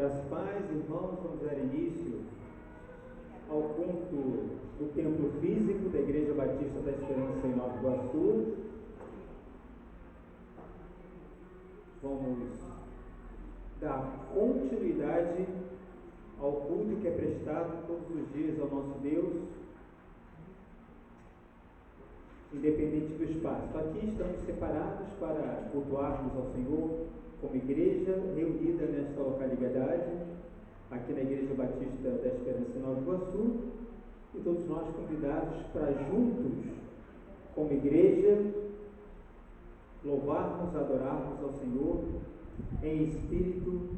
Graças a paz, irmãos, vamos dar início ao culto do templo físico da Igreja Batista da Esperança em Nova Iguaçu. Vamos dar continuidade ao culto que é prestado todos os dias ao nosso Deus, independente do espaço. Aqui estamos separados para cultuarmos ao Senhor como igreja reunida nesta localidade, aqui na Igreja Batista da Esperança em Nova Iguaçu, e todos nós convidados para juntos, como igreja, louvarmos, adorarmos ao Senhor em espírito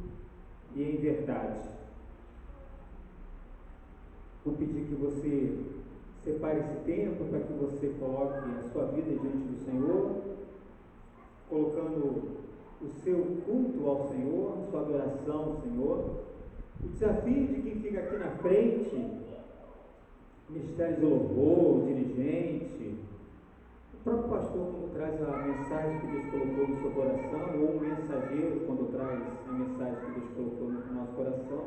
e em verdade. Vou pedir que você separe esse tempo para que você coloque a sua vida diante do Senhor, colocando o seu culto ao Senhor, a sua adoração ao Senhor. O desafio de quem fica aqui na frente, ministério de louvor, dirigente, o próprio pastor quando traz a mensagem que Deus colocou no seu coração, ou o mensageiro quando traz a mensagem que Deus colocou no nosso coração,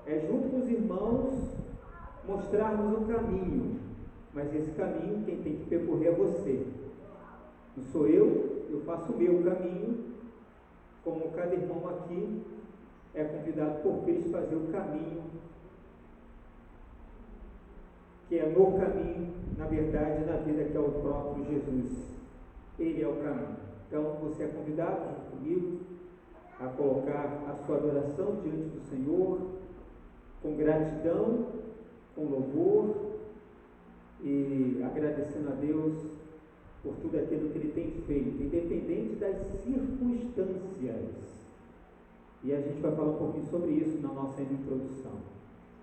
é junto com os irmãos mostrarmos o caminho, mas esse caminho quem tem que percorrer é você, não sou eu faço o meu caminho, como cada irmão aqui é convidado por Cristo a fazer o caminho, que é no caminho, na verdade, na vida que é o próprio Jesus. Ele é o caminho. Então você é convidado junto comigo a colocar a sua adoração diante do Senhor, com gratidão, com louvor e agradecendo a Deus por tudo aquilo que Ele tem feito, independente das circunstâncias. E a gente vai falar um pouquinho sobre isso na nossa introdução.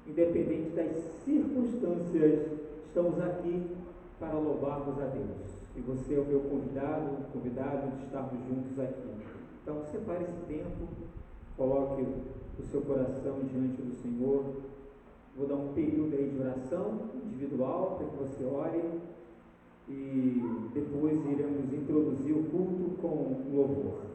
Independente das circunstâncias, estamos aqui para louvarmos a Deus. E você é o meu convidado de estarmos juntos aqui. Então, separe esse tempo, coloque o seu coração diante do Senhor. Vou dar um período aí de oração individual para que você ore. E depois iremos introduzir o culto com louvor.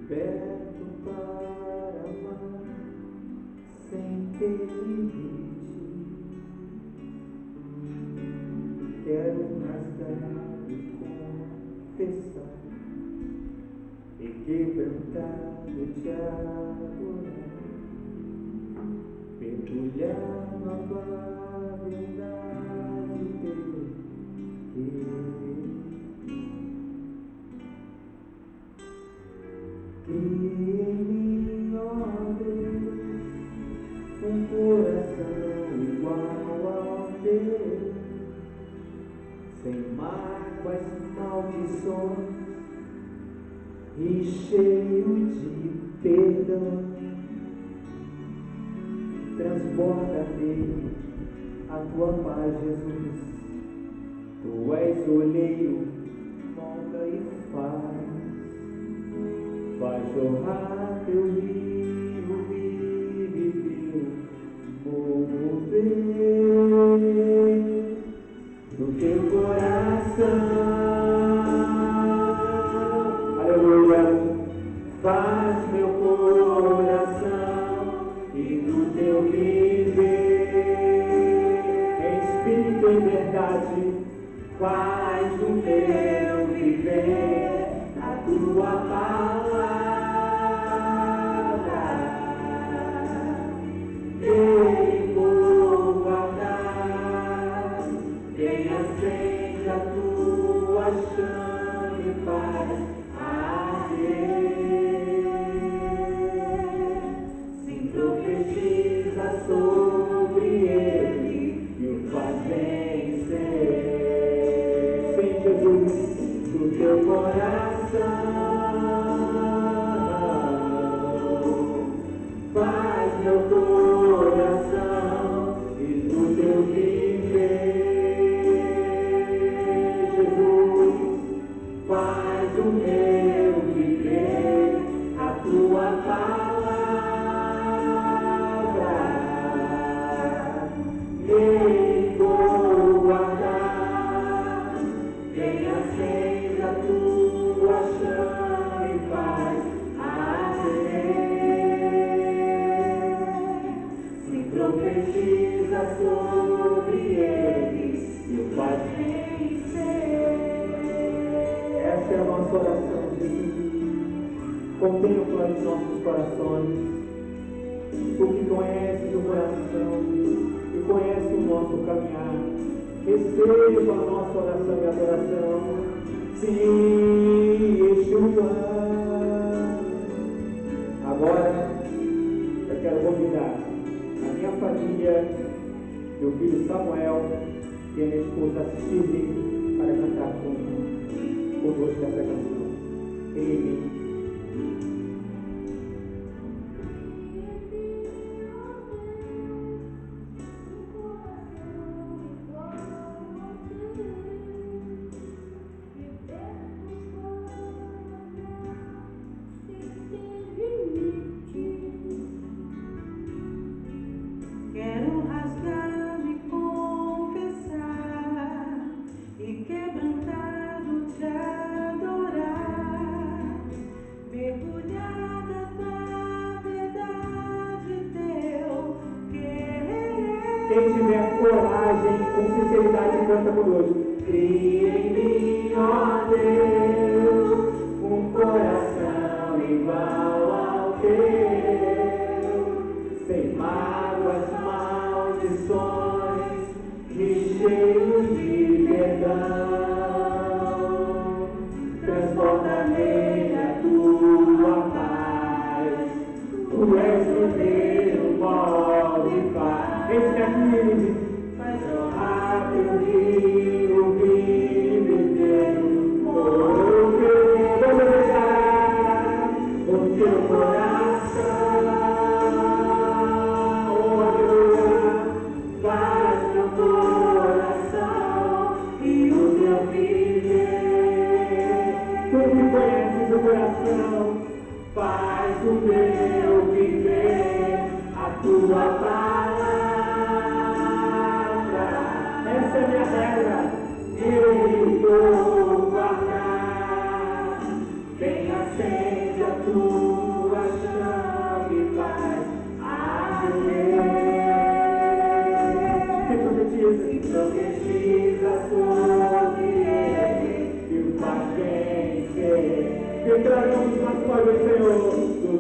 liberto para amar sem ter limite. Quero rasgar e confessar e quebrantado te adorar, mergulhar na verdade teu querer. Cria em mim, ó Deus, um coração igual ao teu, sem mágoas, maldições e cheio de perdão. Transborda nele a tua paz, Jesus. Tu és oleiro, molda e faz. Vai jorrar teu rio, vive teu mover no teu coração. Aleluia. Faz meu coração e do teu viver em espírito e verdade. Faz o meu viver a tua palavra. Eu vou guardar, venha seja a tua chama e paz arder. Sim, profetiza sobre ele e o faz vencer. Sim, Jesus, do teu coração. Faz meu coração e do teu viver, Jesus, faz o meu viver a tua palavra. Nem vou guardar, venha seja a tua chama e paz arder. Profetiza sobre eles e o faz vencer. Essa é a nossa oração, Jesus. Contempla os nossos corações. Tu que conheces o coração e conhece o nosso caminhar, receba a nossa oração e adoração. Sim, Yeshua. Agora eu quero convidar minha família, meu filho Samuel e a minha esposa Cirne para cantar conosco essa canção. Ele. Quero rasgar e confessar e quebrantado te adorar, mergulhar na tua verdade, teu querer. Quem tiver coragem, com sinceridade, canta conosco. Cria em mim, ó Deus, um coração igual ao teu, sem mágoas, maldições e cheio de perdão. Transborda nele a tua paz. Tu és o meu molde e paz. Esse aqui faz jorrar teu rio, vive teu mover. Vamos deixar o teu coração.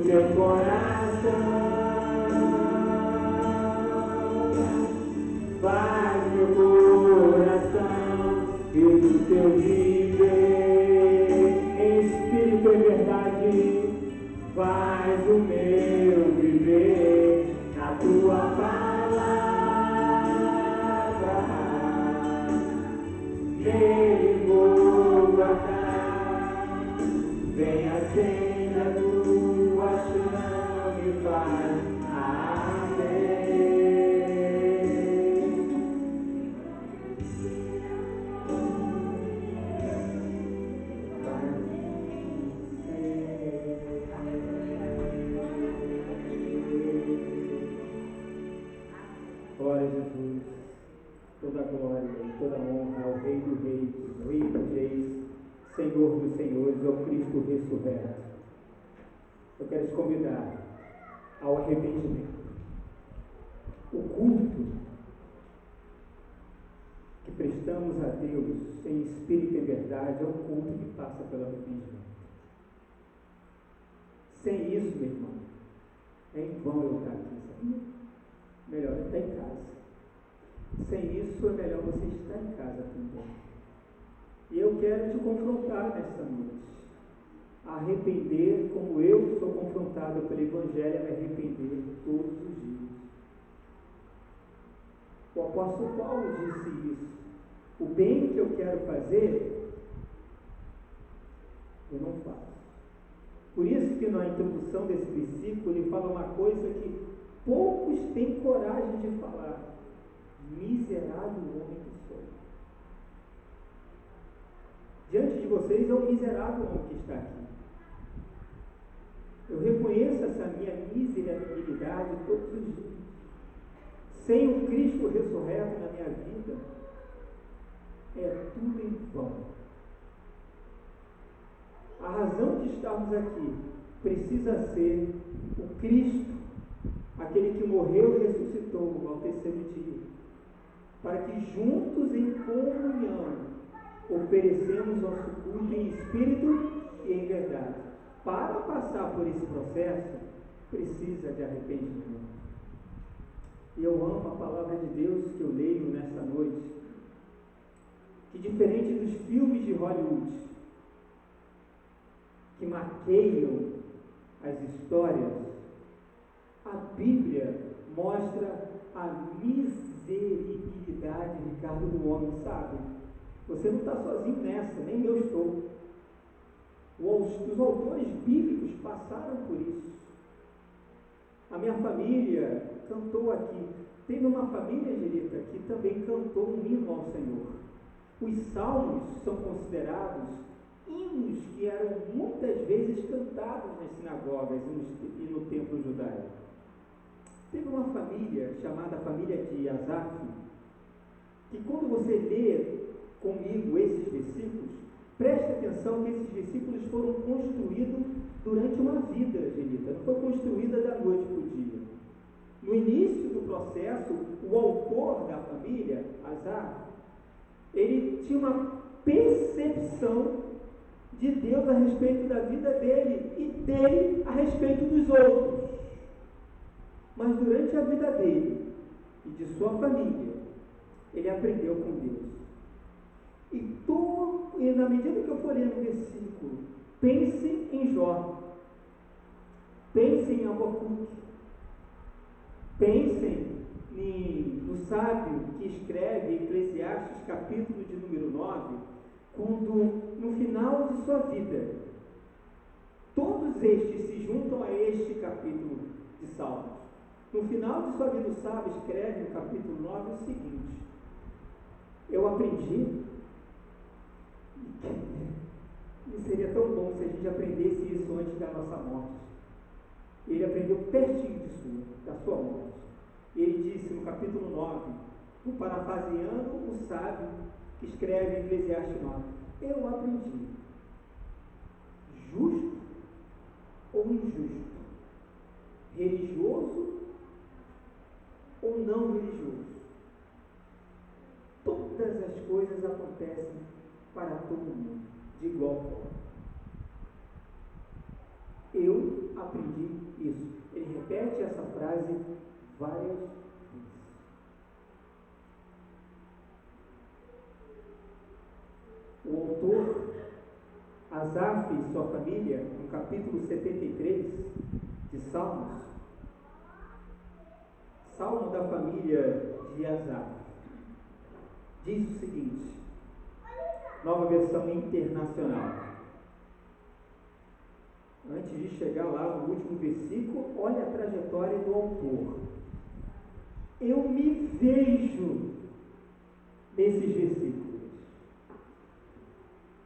teu coração, faz meu coração e do teu viver, em espírito e verdade, faz o meu viver na tua palavra, nele vou guardar, vem acenda a tua chama e faz arder. Glória a Jesus, toda a glória e toda a honra ao Rei dos Reis, Rei dos Reis, Senhor dos Senhores, ao Cristo ressurreto. Eu quero te convidar ao arrependimento. O culto que prestamos a Deus em espírito e verdade é um culto que passa pelo arrependimento. Sem isso, meu irmão, é em vão eu estar aqui, sabia? Melhor é estar em casa. Sem isso, é melhor você estar em casa também. E eu quero te confrontar nesta noite. A arrepender como eu sou confrontado pelo Evangelho a me arrepender todos os dias. O apóstolo Paulo disse isso. O bem que eu quero fazer, eu não faço. Por isso que na introdução desse versículo ele fala uma coisa que poucos têm coragem de falar. Miserável homem que sou. Diante de vocês é um miserável homem que está aqui. Eu reconheço essa minha miserabilidade todos os dias. Sem o Cristo ressurreto na minha vida, é tudo em vão. A razão de estarmos aqui precisa ser o Cristo, aquele que morreu e ressuscitou ao terceiro dia, para que juntos em comunhão oferecemos nosso culto em espírito e em verdade. Para passar por esse processo, precisa de arrependimento. E eu amo a palavra de Deus que eu leio nesta noite, que diferente dos filmes de Hollywood, que maqueiam as histórias, a Bíblia mostra a miseribilidade, Ricardo, do homem, sabe? Você não está sozinho nessa, nem eu estou. Os autores bíblicos passaram por isso. A minha família cantou aqui. Teve uma família, Angelita, que também cantou um hino ao Senhor. Os salmos são considerados hinos que eram muitas vezes cantados nas sinagogas e no templo judaico. Teve uma família chamada família de Asaf, que quando você lê comigo esses versículos, preste atenção que esses versículos foram construídos durante uma vida, Angelita, não foi construída da noite para o dia. No início do processo, o autor da família, Asaf, ele tinha uma percepção de Deus a respeito da vida dele e dele a respeito dos outros. Mas durante a vida dele e de sua família, ele aprendeu com Deus. E na medida que eu for lendo o versículo, pense em Jó, pense em Abacuque, pensem no sábio que escreve Eclesiastes, capítulo de número 9, quando no final de sua vida, todos estes se juntam a este capítulo de Salmos. No final de sua vida, o sábio escreve no capítulo 9 o seguinte: eu aprendi, e seria tão bom se a gente aprendesse isso antes da nossa morte. Ele aprendeu pertinho da sua morte. Ele disse no capítulo 9, parafraseando o sábio que escreve em Eclesiastes 9, eu aprendi, justo ou injusto, religioso ou não religioso, todas as coisas acontecem para todo mundo, de igual forma. Eu aprendi aprendi isso. Ele repete essa frase várias vezes. O autor Asaf e sua família, no capítulo 73 de Salmos, Salmo da família de Asaf, diz o seguinte, nova versão internacional. Antes de chegar lá no último versículo, olha a trajetória do autor. Eu me vejo nesses versículos,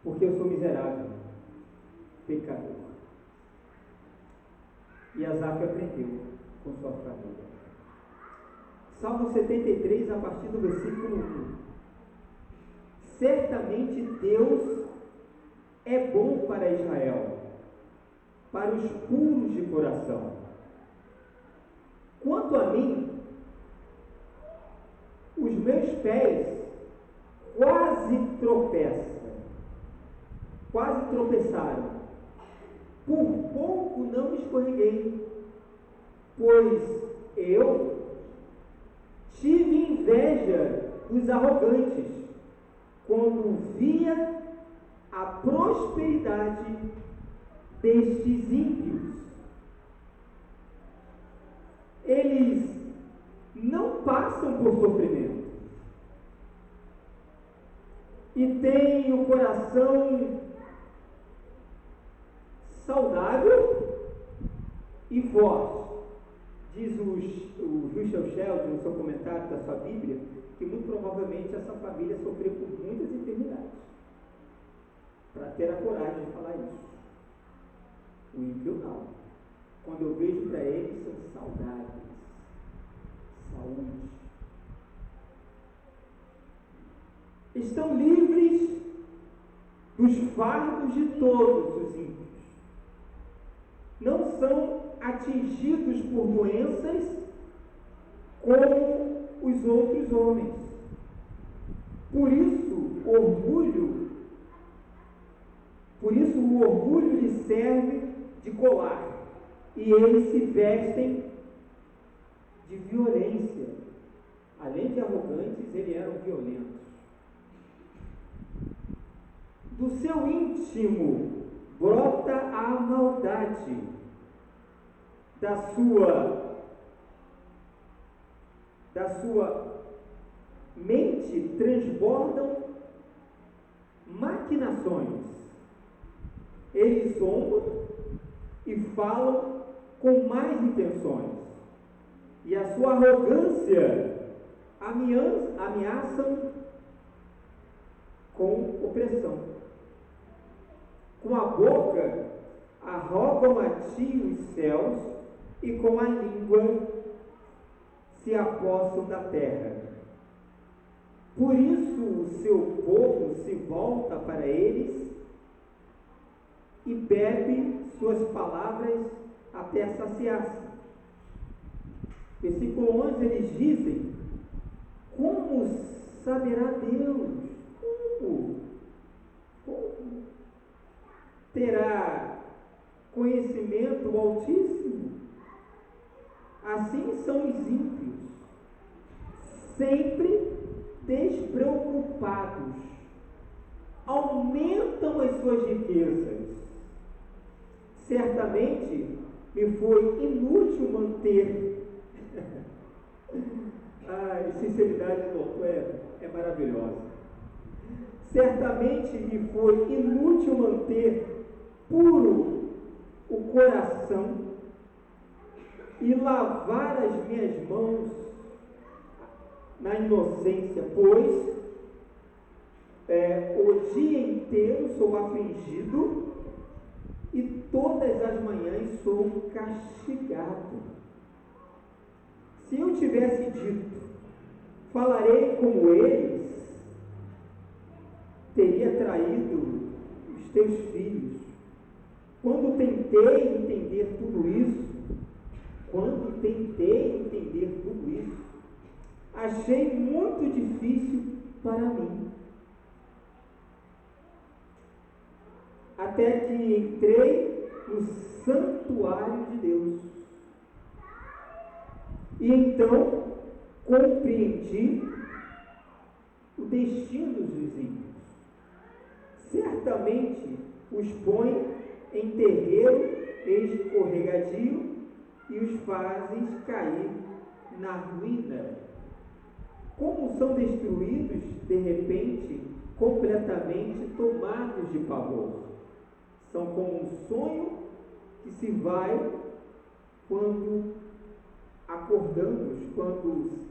porque eu sou miserável, pecador. E Asaf aprendeu com sua família. Salmo 73, a partir do versículo 1. Certamente Deus é bom para Israel, para os puros de coração. Quanto a mim, os meus pés quase tropeçaram. Por pouco não escorreguei, pois eu tive inveja dos arrogantes, quando via a prosperidade destes ímpios. Eles não passam por sofrimento e têm o coração saudável e forte. Diz o Russell Shedd, no seu comentário da sua Bíblia, que muito provavelmente essa família sofreu por muitas enfermidades, para ter a coragem de falar isso. O ímpio não. Quando eu vejo para eles, são saudáveis, saúde. Estão livres dos fardos de todos os ímpios. Não são atingidos por doenças como os outros homens. Por isso o orgulho lhe serve de colar, e eles se vestem de violência. Além de arrogantes, eles eram violentos. Do seu íntimo brota a maldade, da sua mente transbordam maquinações. Eles zombam e falam com más intenções, e a sua arrogância ameaçam com opressão. Com a boca arrogam a ti os céus, e com a língua se apossam da terra. Por isso o seu povo se volta para eles e bebe suas palavras até saciar-se. Versículo 11, eles dizem: como saberá Deus? Como terá conhecimento o Altíssimo? Assim são os ímpios, sempre despreocupados, aumentam as suas riquezas. Certamente me foi inútil manter. A sinceridade do autor é maravilhosa. Certamente me foi inútil manter puro o coração e lavar as minhas mãos na inocência, pois o dia inteiro sou afligido e todas as manhãs sou castigado. Se eu tivesse dito, falarei como eles, teria traído os teus filhos. Quando tentei entender tudo isso, achei muito difícil para mim. Até que entrei no santuário de Deus. E então compreendi o destino dos ímpios. Certamente os põe em terreiro escorregadio e os fazem cair na ruína. Como são destruídos de repente, completamente tomados de pavor. São como um sonho que se vai quando acordamos, quando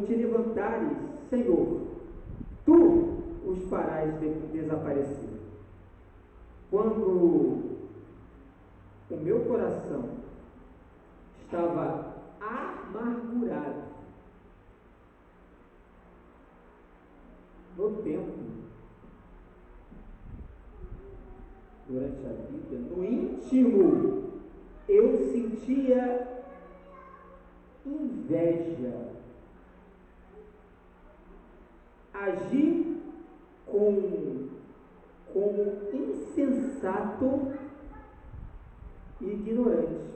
te levantares, Senhor, tu os farás desaparecer. Quando o meu coração estava amargurado no tempo, durante a vida, no íntimo, eu sentia inveja, agi como insensato e ignorante.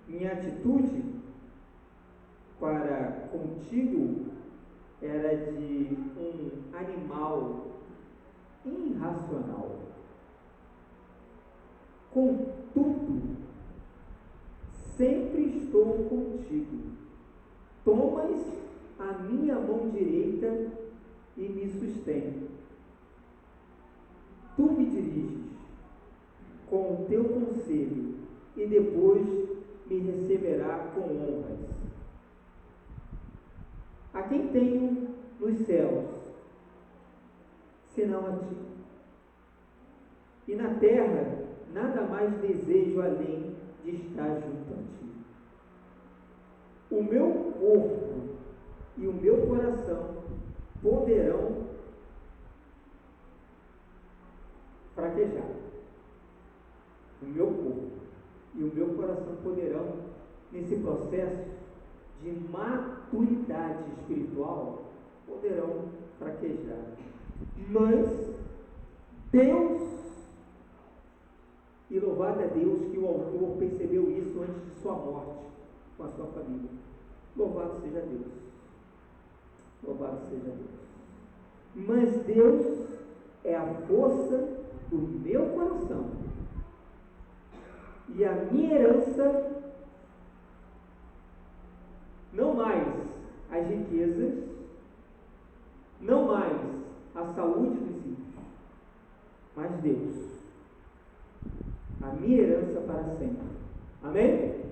Minha atitude para contigo era de um animal irracional. Contudo, sempre estou contigo. Tomas a minha mão direita e me sustém. Tu me diriges com o teu conselho e depois me receberá com honras. A quem tenho nos céus, senão a ti? E na terra, nada mais desejo além de estar junto a ti. O meu corpo e o meu coração poderão fraquejar. O meu corpo e o meu coração poderão, nesse processo de maturidade espiritual, poderão fraquejar. Mas Deus, e louvado é Deus que o autor percebeu isso antes de sua morte com a sua família. Louvado seja Deus. Louvado seja Deus. Mas Deus é a força do meu coração e a minha herança, não mais as riquezas, não mais a saúde dos ímpios, mas Deus, a minha herança para sempre. Amém?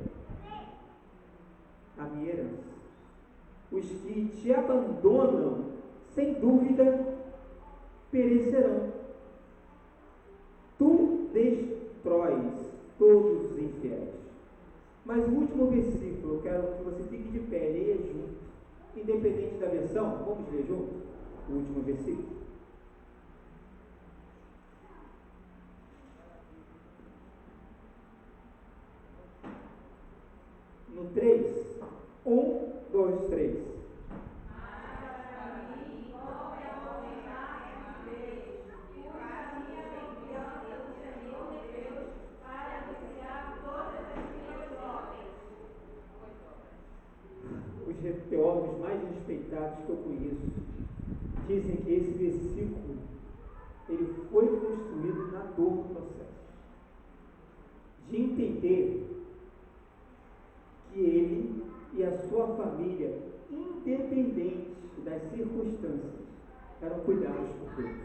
A minha herança. Os que te abandonam, sem dúvida, perecerão. Tu destróis todos os infiéis. Mas o último versículo, eu quero que você fique de pé, leia junto. Independente da versão, vamos ler junto? O último versículo. No 3, 1, 2, 3. Os teólogos mais respeitados que eu conheço dizem que esse versículo ele foi construído na dor do processo, de entender que ele e a sua família, independente das circunstâncias, eram cuidados por Deus,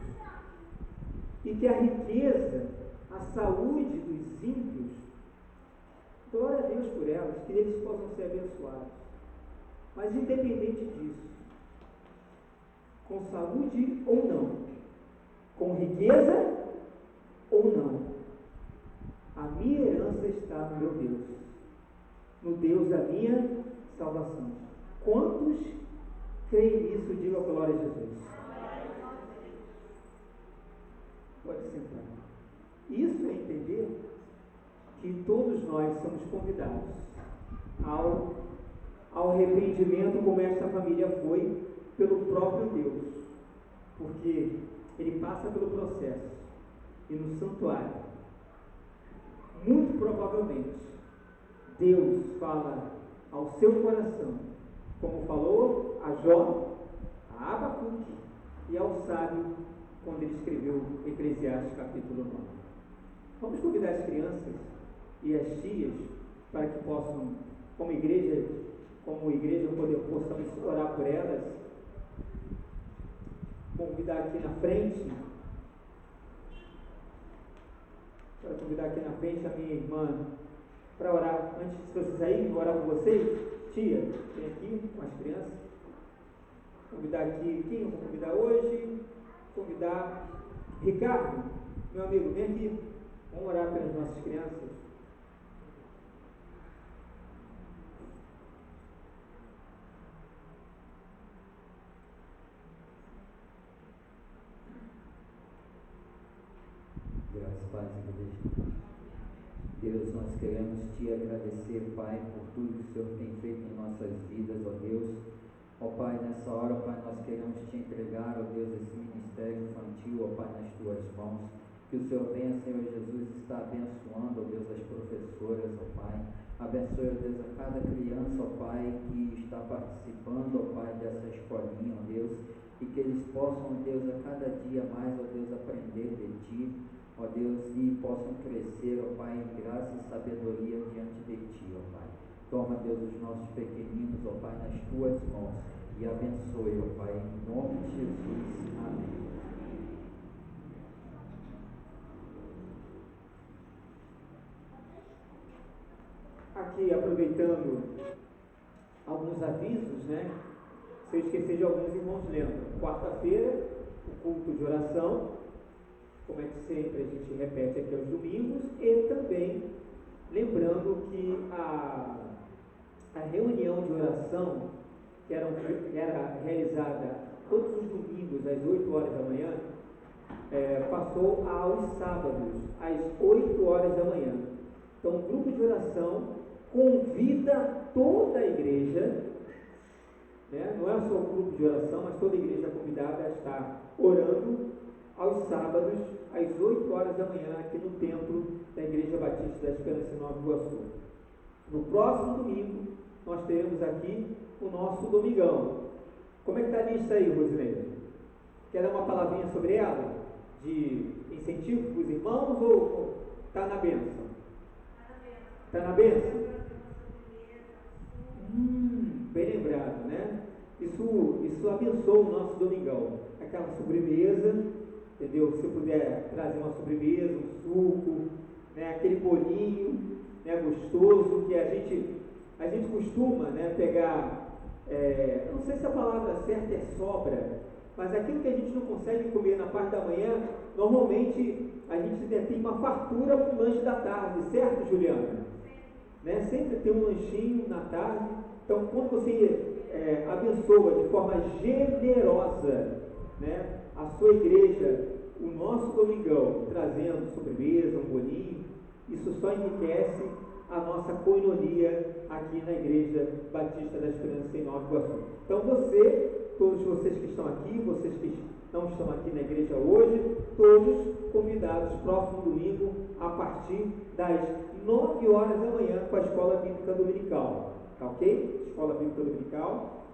e que a riqueza, a saúde dos ímpios, glória a Deus por elas, que eles possam ser abençoados. Mas independente disso, com saúde ou não, com riqueza ou não, a minha herança está no meu Deus, no Deus da minha salvação. Quantos creem nisso? Diga a glória a Jesus. Pode sentar. Isso é entender que todos nós somos convidados ao arrependimento, como esta família foi, pelo próprio Deus, porque ele passa pelo processo, e no santuário. Muito provavelmente, Deus fala ao seu coração, como falou a Jó, a Abacuque e ao sábio, quando ele escreveu Eclesiastes capítulo 9. Vamos convidar as crianças e as tias para que possam, como igreja, possamos orar por elas. Convidar aqui na frente a minha irmã para orar. Antes de você sair, vou orar por vocês. Tia, vem aqui com as crianças. Convidar aqui, quem eu vou convidar hoje? Convidar Ricardo, meu amigo, vem aqui. Vamos orar pelas nossas crianças. Graças a Deus. Deus, nós queremos te agradecer, Pai, por tudo que o Senhor tem feito em nossas vidas, ó Deus. Ó Pai, nessa hora, Pai, nós queremos te entregar, ó Deus, esse ministério infantil, ó Pai, nas tuas mãos. Que o Senhor venha, Senhor Jesus, está abençoando, ó Deus, as professoras, ó Pai. Abençoe, ó Deus, a cada criança, ó Pai, que está participando, ó Pai, dessa escolinha, ó Deus. E que eles possam, ó Deus, a cada dia mais, ó Deus, aprender de Ti, ó Deus, e possam crescer, ó Pai, em graça e sabedoria diante de Ti, ó Pai. Toma, Deus, os nossos pequeninos, ó Pai, nas Tuas mãos e abençoe, ó Pai, em nome de Jesus. Amém. Aqui, aproveitando alguns avisos, né? Se eu esquecer de alguns, irmãos, lembram. Quarta-feira, o culto de oração, como é que sempre a gente repete aqui aos domingos, e também lembrando que a reunião de oração, que era realizada todos os domingos às 8 horas da manhã, passou aos sábados, às 8 horas da manhã. Então, o grupo de oração convida toda a igreja, né? Não é só o grupo de oração, mas toda a igreja é convidada a estar orando aos sábados, às 8 horas da manhã, aqui no templo da Igreja Batista da Esperança em Nova Iguaçu. No próximo domingo, nós teremos aqui o nosso domingão. Como é que está a lista aí, Rosileide? Quer dar uma palavrinha sobre ela? De incentivo para os irmãos ou está na bênção? Está na bênção? Bem lembrado, né? Isso abençoa o nosso domingão. Aquela sobremesa, entendeu? Se puder trazer uma sobremesa, um suco, né? Aquele bolinho, né? Gostoso, que a gente costuma, né? Pegar, eu não sei se a palavra certa é sobra, mas aquilo que a gente não consegue comer na parte da manhã, normalmente a gente tem uma fartura para o lanche da tarde, certo, Juliana? Né? Sempre tem um lanchinho na tarde. Então, quando você abençoa de forma generosa, né, a sua igreja, o nosso domingão, trazendo sobremesa, um bolinho, isso só enriquece a nossa coinonia aqui na Igreja Batista da Esperança em Nova Iguaçu. Então, todos vocês que estão aqui, vocês que não estão aqui na igreja hoje, todos convidados próximo domingo a partir das 9 horas da manhã com a Escola Bíblica Dominical, tá ok? Escola Bíblica Dominical.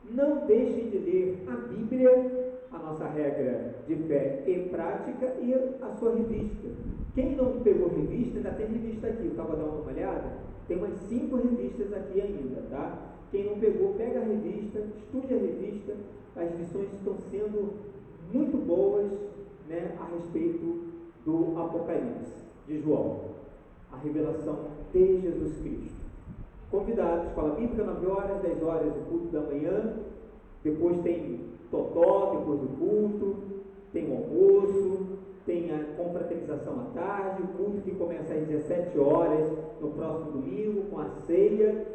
Não deixem de ler a Bíblia, a nossa regra de fé e prática, e a sua revista. Quem não pegou revista, ainda tem revista aqui, eu estava dando uma olhada, tem umas 5 revistas aqui ainda, tá? Quem não pegou, pega a revista, estude a revista, as lições estão sendo muito boas, né, a respeito do Apocalipse de João, a revelação de Jesus Cristo. Convidados, Escola Bíblica, 9 horas, 10 horas o culto da manhã, depois tem totó, depois do culto, tem o almoço, tem a confraternização à tarde, o culto que começa às 17 horas no próximo domingo, com a ceia,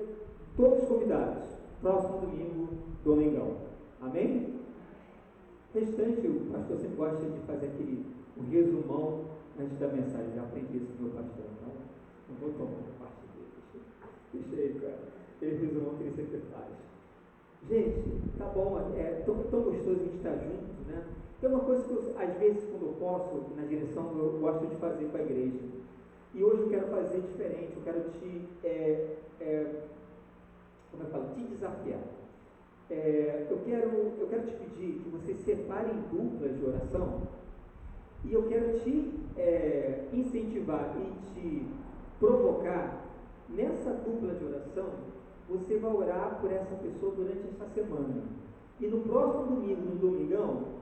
todos convidados, próximo domingo, domingão, amém? Restante, o pastor sempre gosta de fazer um resumão antes da mensagem, já aprendi isso com o meu pastor, então não vou tomar a parte dele, deixa aí, cara, aquele resumão que ele sempre faz. Gente, tá bom, é tão gostoso a gente estar junto, né? Tem uma coisa que eu, às vezes, quando eu posso, na direção, eu gosto de fazer com a igreja. E hoje eu quero fazer diferente, eu quero como eu falo, te desafiar. Eu quero te pedir que você separe em duplas de oração, e eu quero te incentivar e te provocar. Nessa dupla de oração, você vai orar por essa pessoa durante essa semana, e no próximo domingo, no domingão,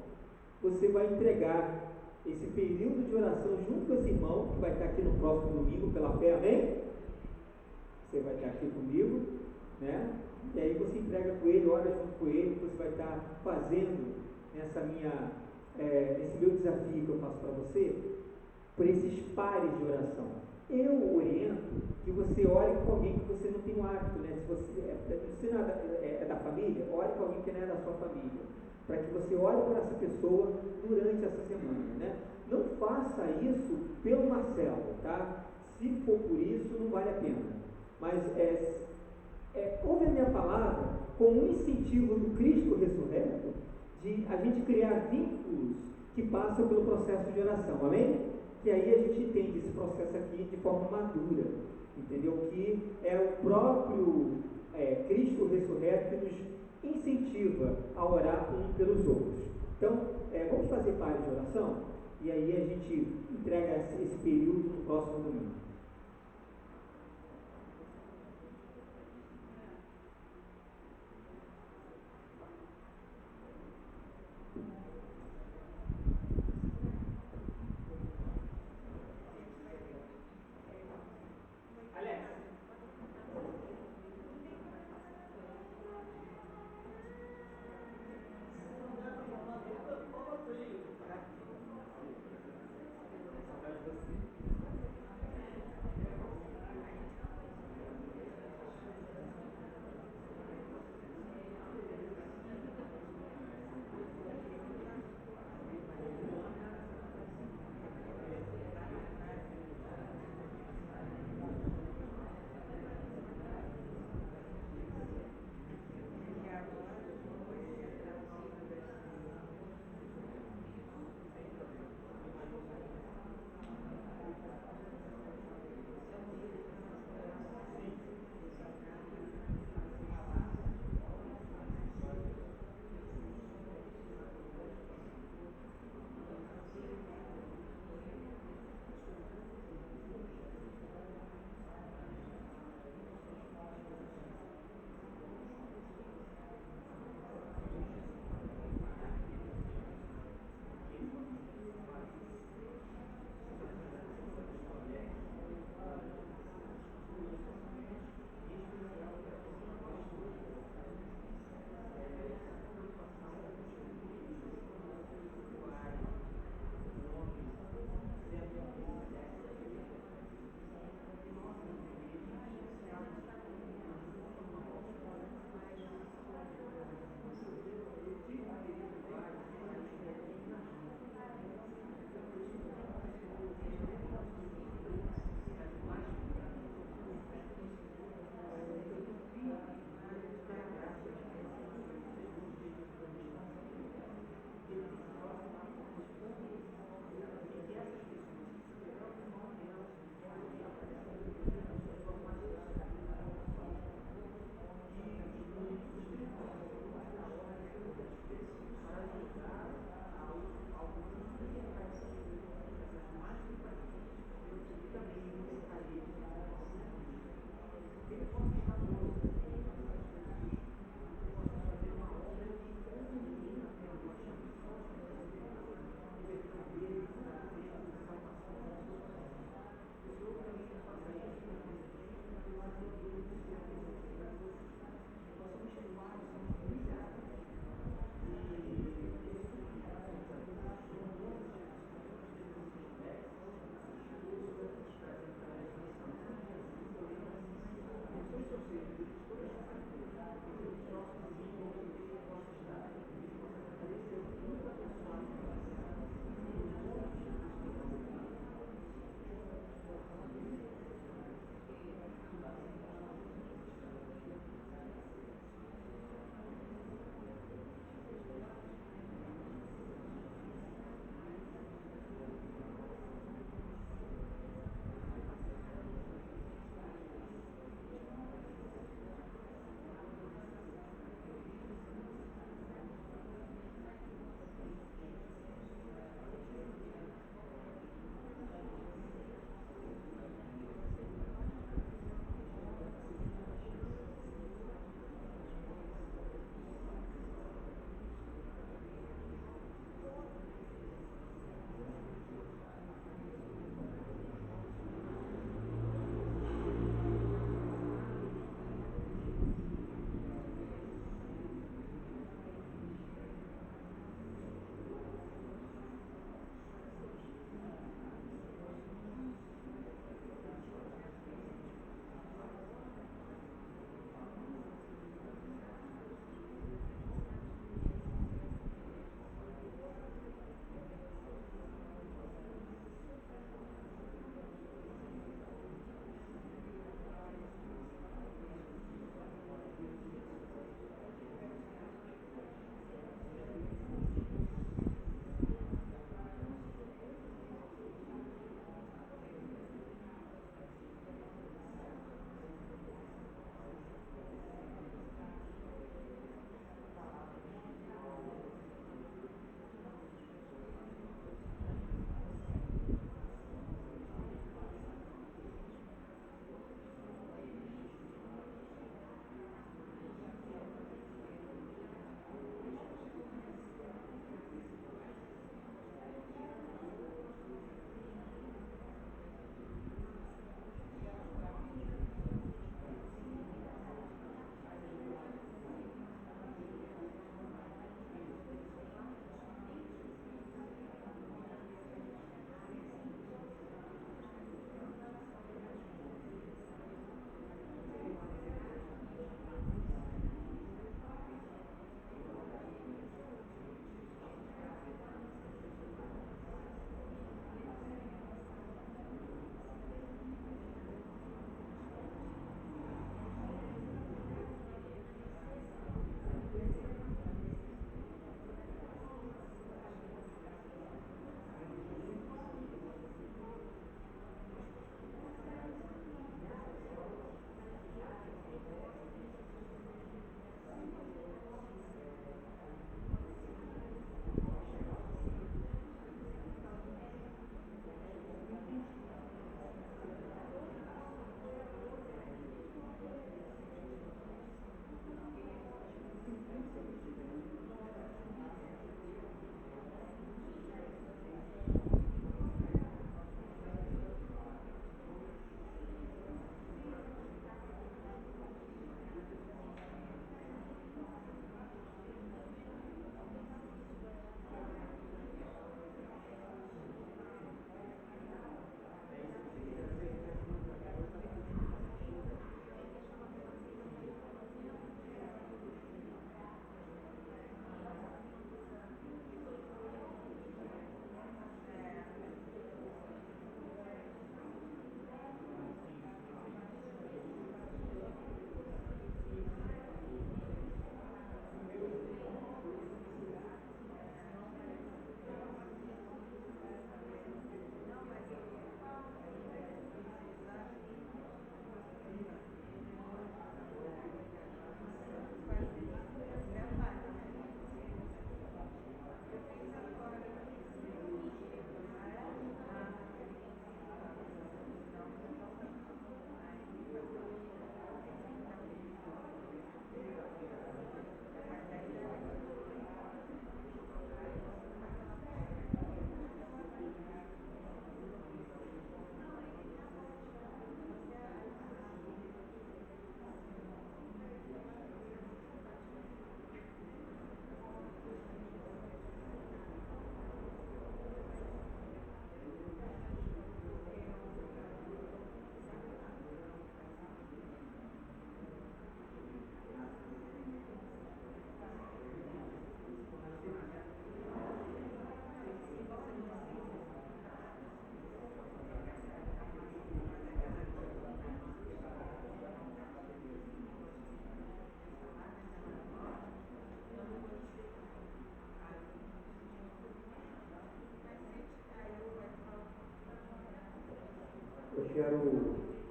você vai entregar esse período de oração junto com esse irmão que vai estar aqui no próximo domingo pela fé, amém? Você vai estar aqui comigo, né? E aí você entrega com ele, ora junto com ele, você vai estar fazendo esse meu desafio que eu faço para você, por esses pares de oração. Eu oriento que você ore com alguém que você não tem o hábito, né? Se você não é da família, ore com alguém que não é da sua família, para que você ore por essa pessoa durante essa semana, né? Não faça isso pelo Marcelo, tá? Se for por isso, não vale a pena. Mas ouve a minha palavra como um incentivo do Cristo ressurreto, de a gente criar vínculos que passam pelo processo de oração, amém? Que aí a gente entende esse processo aqui de forma madura, entendeu? Que é o próprio Cristo ressurreto que nos incentiva a orar uns pelos outros. Então, vamos fazer pares de oração, e aí a gente entrega esse período no próximo domingo.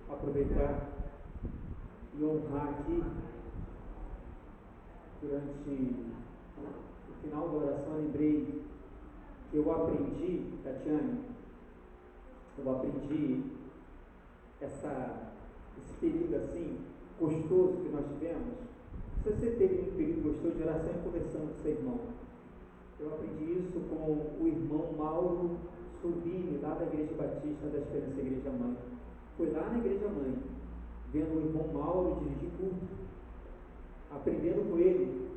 aproveitar e honrar aqui, durante o final da oração, eu lembrei que eu aprendi, Tatiane, esse período assim, gostoso que nós tivemos. Se você teve um período gostoso de oração e conversando com seu irmão, eu aprendi isso com o irmão Mauro Subini, lá da Igreja Batista da Esperança Igreja Mãe. Foi lá na Igreja Mãe, vendo o irmão Mauro dirigir culto, aprendendo com ele.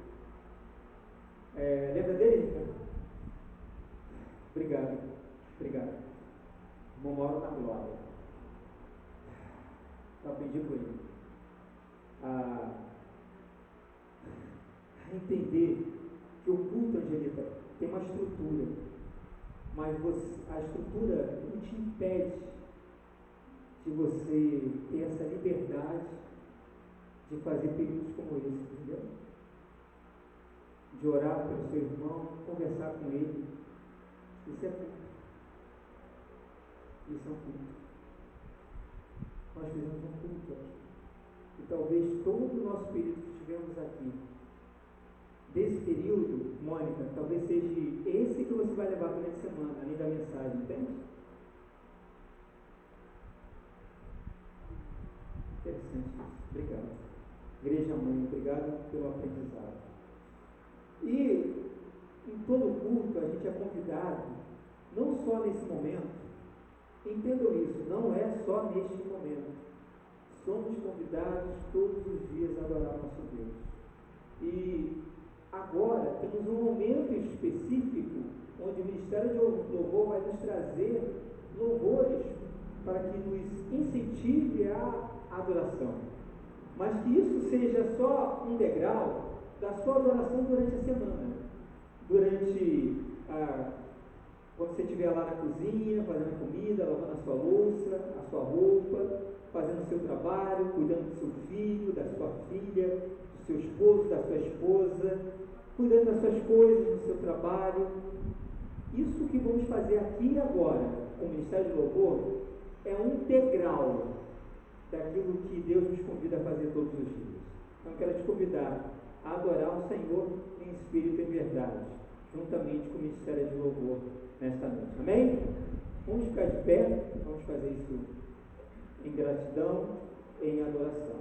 Lembra dele, Ricardo? Obrigado. Irmão Mauro na glória. Eu aprendi com ele a entender que o culto, Angelita, tem uma estrutura, mas a estrutura não te impede de você ter essa liberdade de fazer períodos como esse, entendeu? De orar pelo seu irmão, conversar com ele. Isso é culto. Isso é um culto. Nós fizemos um culto aqui. E talvez todo o nosso período que tivemos aqui, desse período, Mônica, talvez seja esse que você vai levar durante a semana, além da mensagem, entende? Interessante isso. Obrigado. Igreja Mãe, obrigado pelo aprendizado. E em todo culto a gente é convidado, não só nesse momento, entendam isso, não é só neste momento. Somos convidados todos os dias a adorar nosso Deus. E agora temos um momento específico onde o Ministério de Louvor vai nos trazer louvores para que nos incentive a adoração. Mas que isso seja só um degrau da sua adoração durante a semana. Quando você estiver lá na cozinha, fazendo comida, lavando a sua louça, a sua roupa, fazendo o seu trabalho, cuidando do seu filho, da sua filha, do seu esposo, da sua esposa, cuidando das suas coisas, do seu trabalho. Isso que vamos fazer aqui e agora, com o Ministério de Louvor, é um degrau daquilo que Deus nos convida a fazer todos os dias. Então, eu quero te convidar a adorar o Senhor em espírito e em verdade, juntamente com o Ministério de Louvor nesta noite. Amém? Vamos ficar de pé, vamos fazer isso em gratidão, em adoração.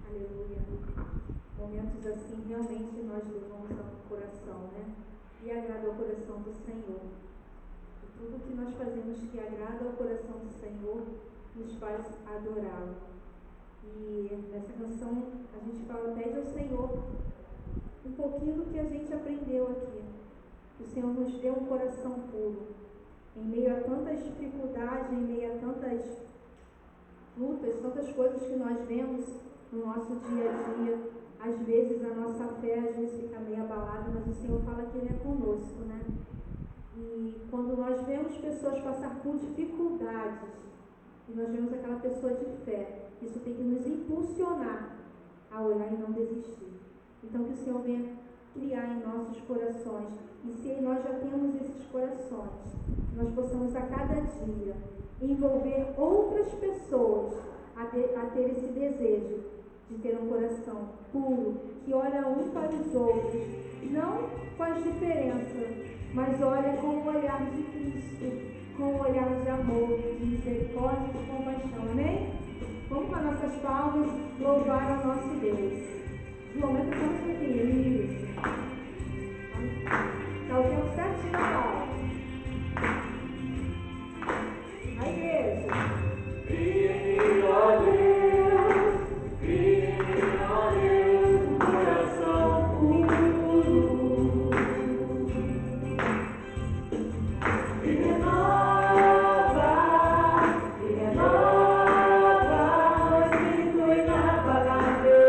Aleluia. Momentos assim realmente nós levamos ao coração, né? E agrada ao coração do Senhor. E tudo que nós fazemos que agrada ao coração do Senhor nos faz adorá-lo. E nessa canção a gente pede ao Senhor um pouquinho do que a gente aprendeu aqui. O Senhor nos deu um coração puro. Em meio a tantas dificuldades, em meio a tantas lutas, tantas coisas que nós vemos no nosso dia a dia, às vezes a nossa fé às vezes fica meio abalada, mas o Senhor fala que Ele é conosco, né? E quando nós vemos pessoas passar por dificuldades, e nós vemos aquela pessoa de fé, isso tem que nos impulsionar a orar e não desistir. Então que o Senhor venha criar em nossos corações, e se nós já temos esses corações, que nós possamos a cada dia envolver outras pessoas a ter esse desejo de ter um coração puro, que olha um para os outros, não faz diferença, mas olha com o olhar de Cristo, com o olhar de amor, de misericórdia e de compaixão. Amém? Vamos com as nossas palmas louvar ao nosso Deus. Esse momento estamos aqui. Está o tempo certinho na palma. A igreja. Crie, ó Deus, um coração puro. E renova o Espírito inabalável.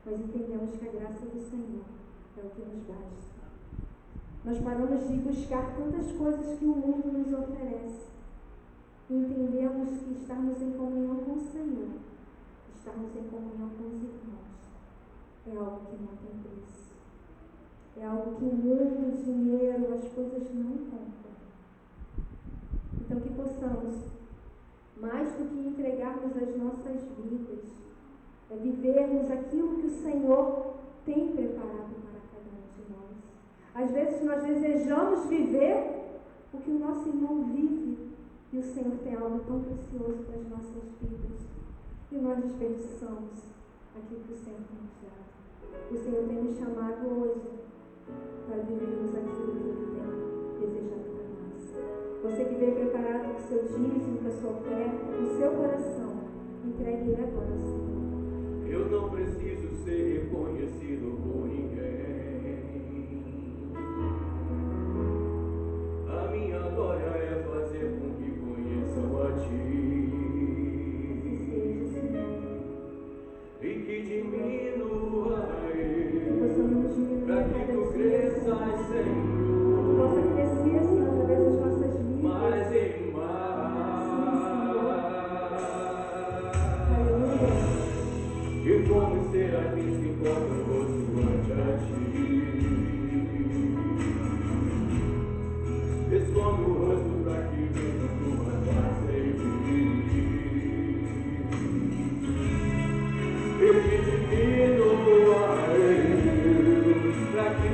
Nós entendemos que a graça do Senhor é o que nos basta. Nós paramos de buscar tantas coisas que o mundo nos oferece. E entendemos que estarmos em comunhão com o Senhor, estarmos em comunhão com os irmãos, é algo que não tem preço. É algo que o mundo, o dinheiro, as coisas não compram. Então que possamos, mais do que entregarmos as nossas vidas, é vivermos aquilo que o Senhor tem preparado para cada um de nós. Às vezes nós desejamos viver o que o nosso irmão vive, e o Senhor tem algo tão precioso para as nossas vidas. E nós desperdiçamos aquilo que o Senhor tem nos dado. O Senhor tem nos chamado hoje para vivermos aquilo que Ele tem desejado para nós. Você que veio preparado com o seu dízimo, com a sua oferta, com o seu coração, entregue Ele agora ao Senhor. Eu não preciso ser reconhecido por ninguém. A minha glória é fazer com que conheçam a Ti. E que diminua eu, para que Tu cresças, Senhor. Que possa crescer, Senhor, através das nossas vidas. Mais e mais. E como os serafins que encontram o rosto ante a Ti. Esconde o rosto para que vejam Tua face em mim. E que diminua eu, para que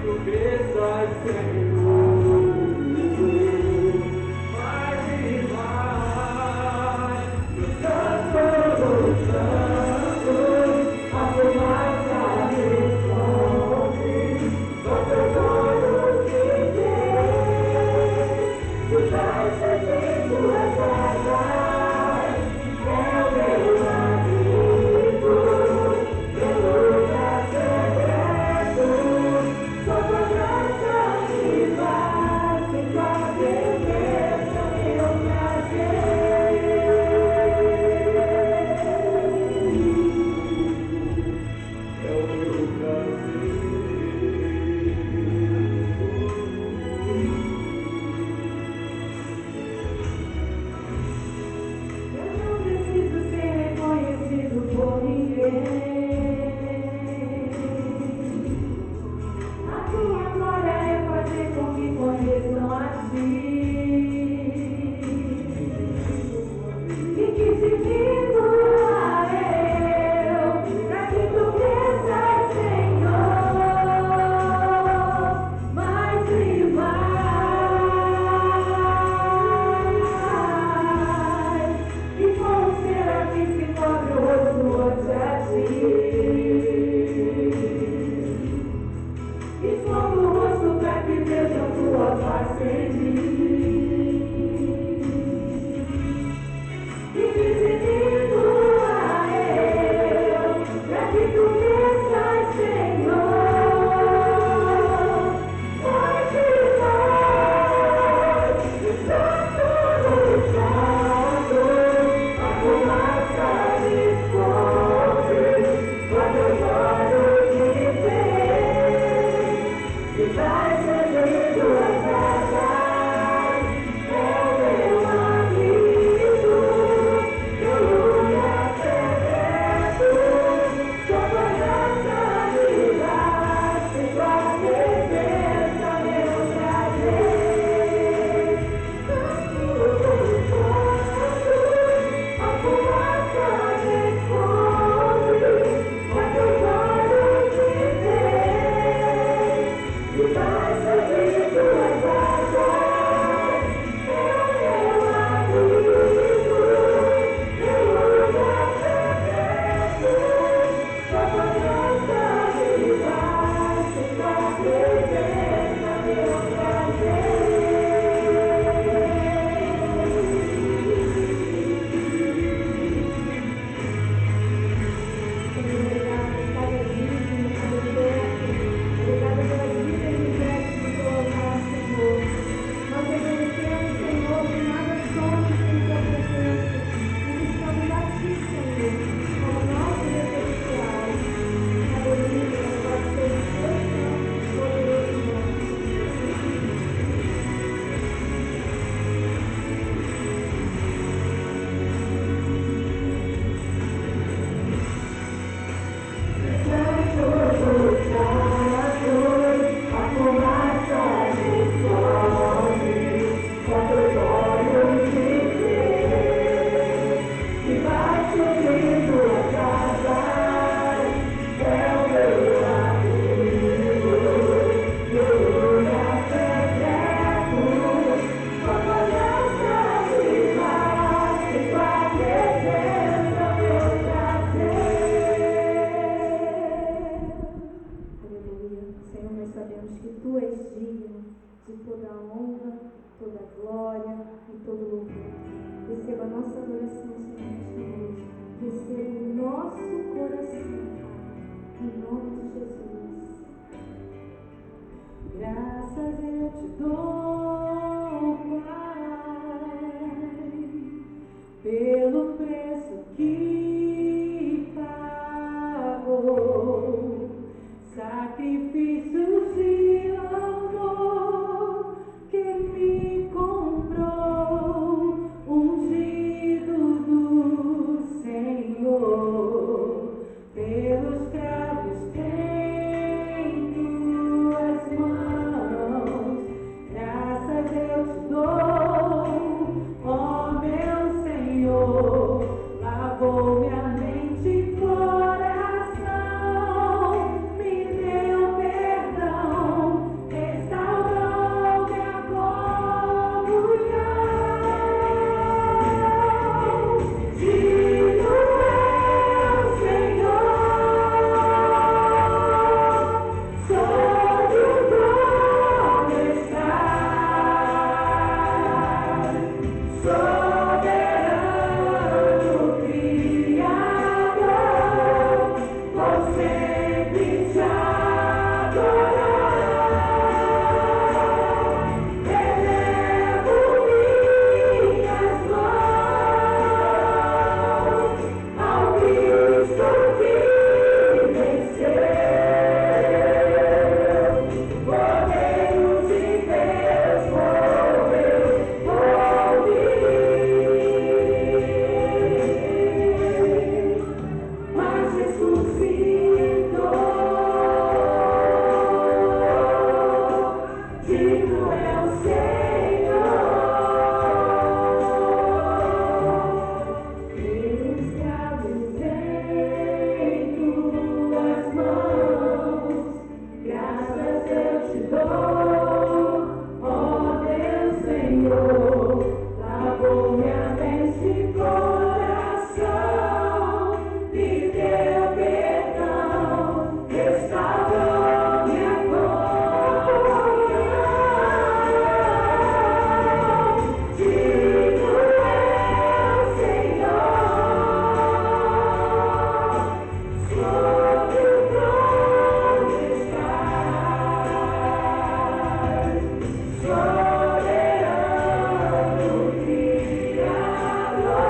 Tu és digno de toda a honra, toda a glória e todo o louvor. Receba a nossa adoração, Senhor, nesta noite. Receba o nosso coração, Pai, em nome de Jesus. Graças eu te dou, Pai, pelo preço que pagou, sacrifício de amor que me comprou, ungido do Senhor, pelos cravos em tuas mãos. Graças eu te dou, ó meu Senhor, lavou minha mente e coração, me deu perdão, restaurou minha comunhão. Digno é o Senhor, sobre o trono está, soberano Criador, vou sempre te adorar. Elevo minhas mãos ao Cristo que venceu, Cordeiro de Deus morreu por mim, mas ressuscitou. Digno é o Senhor, pelos cravos em tuas mãos. Graças eu te dou, ó meu Senhor, lavou minha mente e coração, me deu perdão, restaurou minha comunhão. Digno é o Senhor, sobre o trono estás, soberano Criador,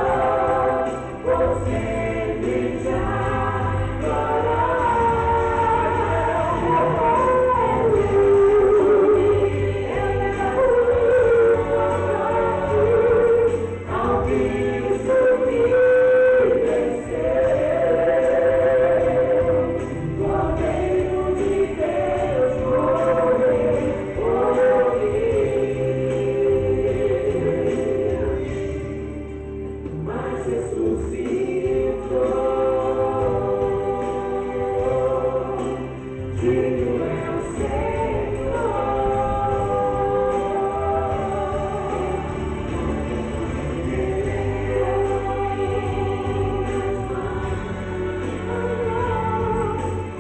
vou sempre te adorar. Ao Cristo que venceu, Cordeiro de Deus morreu por mim, mas ressuscitou. Digno é o Senhor,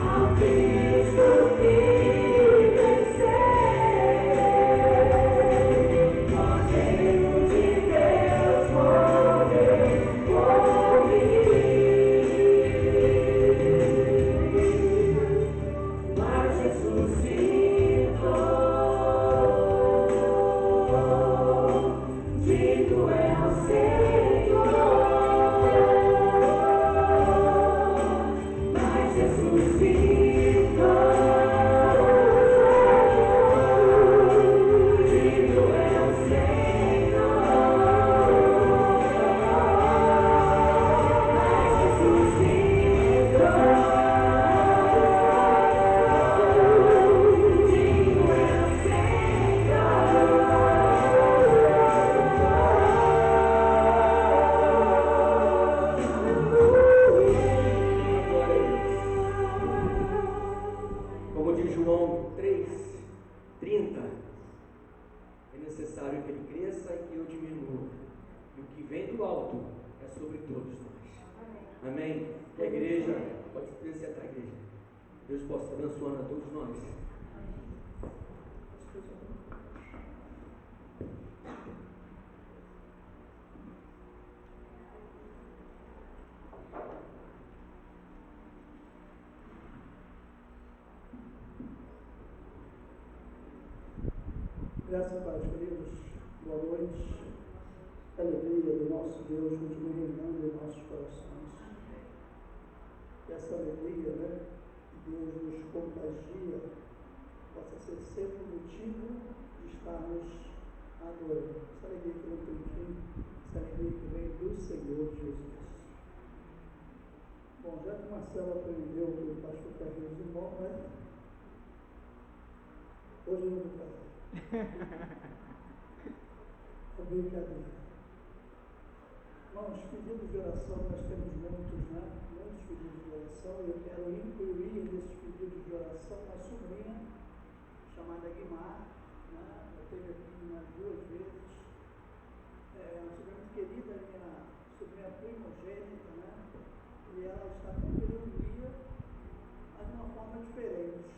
ao Cristo que venceu, Cordeiro de Deus morreu por mim, mas ressuscitou. Digno é o Senhor, mas ressuscitou. Digno é o Senhor, mas ressuscitou. Digno é o Como diz João 3:30, é necessário que ele cresça e que eu diminua. E o que vem do alto é sobre todos nós. Amém? E a igreja, pode se sentar, a igreja. Deus possa estar abençoando a todos nós. Graças a Deus, queridos, boa noite. A alegria do nosso Deus continue reinando em nossos corações. Que essa alegria, né, que Deus nos contagia, possa ser sempre motivo de estarmos adorando. Essa alegria que não tem fim, essa alegria que vem do Senhor Jesus. Bom, já que o Marcelo aprendeu que o pastor Carlinhos de bom, né? Hoje eu não vou fazer. É brincadeira. Irmãos, pedidos de oração nós temos muitos, né? Muitos pedidos de oração. Eu quero incluir nesses pedidos de oração uma sobrinha chamada Guimar, né? Eu teve aqui umas 2 vezes. É uma sobrinha muito querida, minha sobrinha primogênita, né? E ela está com pneumonia, mas de uma forma diferente.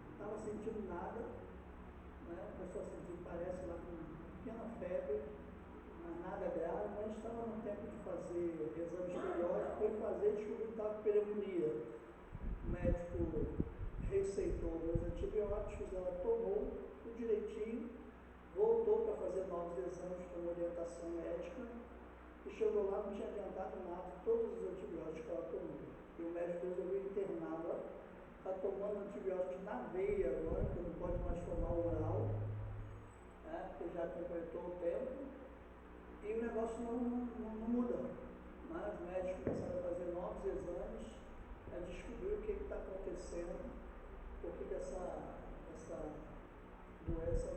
Não estava sentindo nada, né? Começou a sentir, parece lá com uma pequena febre, mas nada grave, mas estava no tempo de fazer exames periódicos, foi fazer e descobriu que estava com pneumonia. O médico receitou os antibióticos, ela tomou tudo direitinho, voltou para fazer novos exames com orientação médica e chegou lá, não tinha adiantado nada, todos os antibióticos que ela tomou. E o médico resolveu interná-la. Está tomando antibióticos na veia agora, porque não pode mais tomar oral, né, porque já completou o tempo, e o negócio não muda. Mas os médicos começaram a fazer novos exames, a descobrir o que está acontecendo, por que essa doença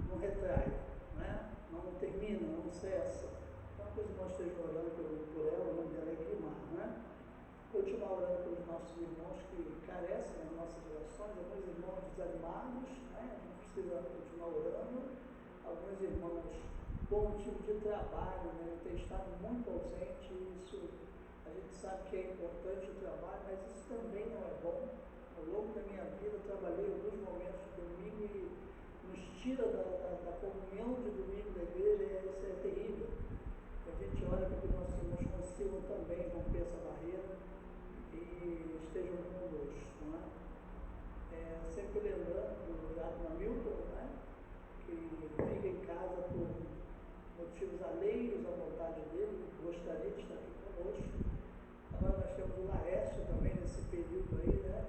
não retrai, né, não termina, não cessa. Então, depois nós estejamos orando por ela, o nome dela é Guimar, né? Continuar orando pelos nossos irmãos que carecem das nossas orações, alguns irmãos desanimados, né? A gente precisa continuar orando, alguns irmãos com motivo de trabalho, né? Tem estado muito ausente, isso a gente sabe que é importante o trabalho, mas isso também não é bom. Ao longo da minha vida, eu trabalhei alguns momentos de domingo e nos tira da comunhão de domingo da igreja, e isso é terrível. A gente ora para que os nossos irmãos consigam também romper essa barreira e estejam conosco, não é? Sempre lembrando do diácono Hamilton, né? Que fica em casa por motivos alheios à vontade dele, gostaria de estar aqui conosco. Agora nós temos o Laércio também nesse período aí, né?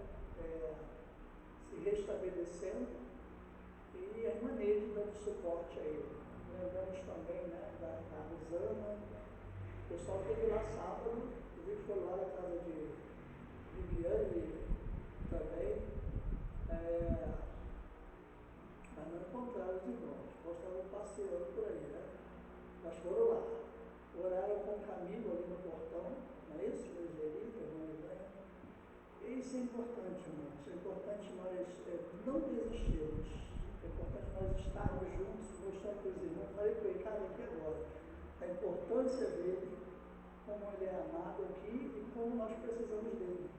Se restabelecendo, e a irmã Neide dando suporte a ele. Lembramos também, né, da Rosana, o pessoal esteve lá sábado, inclusive foi lá na casa de Viviane também, mas não encontraram os irmãos, estavam passeando por aí, né? Mas foram lá, oraram com o Camilo ali no portão, não é isso, o Evangelista, né? E isso é importante, irmãos, é importante nós não desistirmos, é importante nós estarmos juntos, mostrando para os irmãos, falei para ele, cara, aqui agora, a importância dele, como ele é amado aqui e como nós precisamos dele.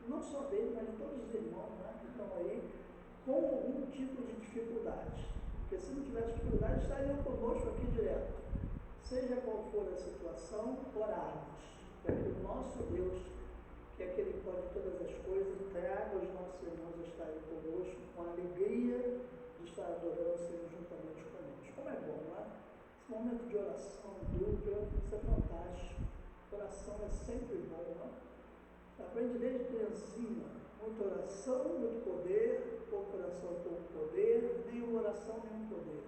Não só dele, mas de todos os irmãos, né, que estão aí com algum tipo de dificuldade. Porque se não tivesse dificuldade, estariam conosco aqui direto. Seja qual for a situação, orarmos, para que o nosso Deus, que é aquele que pode todas as coisas, traga os nossos irmãos a estarem conosco com a alegria de estar adorando o Senhor juntamente conosco. Como é bom, não é? Esse momento de oração dupla, isso é fantástico. Oração é sempre bom, não é? Aprende desde criancinha, muita oração, muito poder, pouca oração, pouco poder, nenhuma oração, nenhum poder.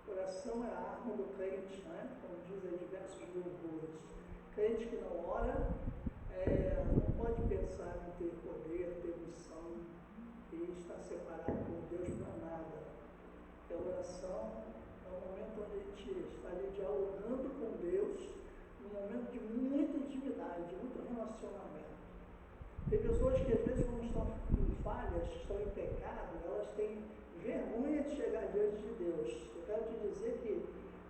Oração é a arma do crente, né? Como dizem diversos louvores. Crente que não ora, não pode pensar em ter poder, ter missão e estar separado por Deus para nada. Porque a oração é um momento onde a gente está ali dialogando com Deus, num momento de muita intimidade, de muito relacionamento. Tem pessoas que às vezes, quando estão em falhas, estão em pecado, elas têm vergonha de chegar diante de Deus. Eu quero te dizer que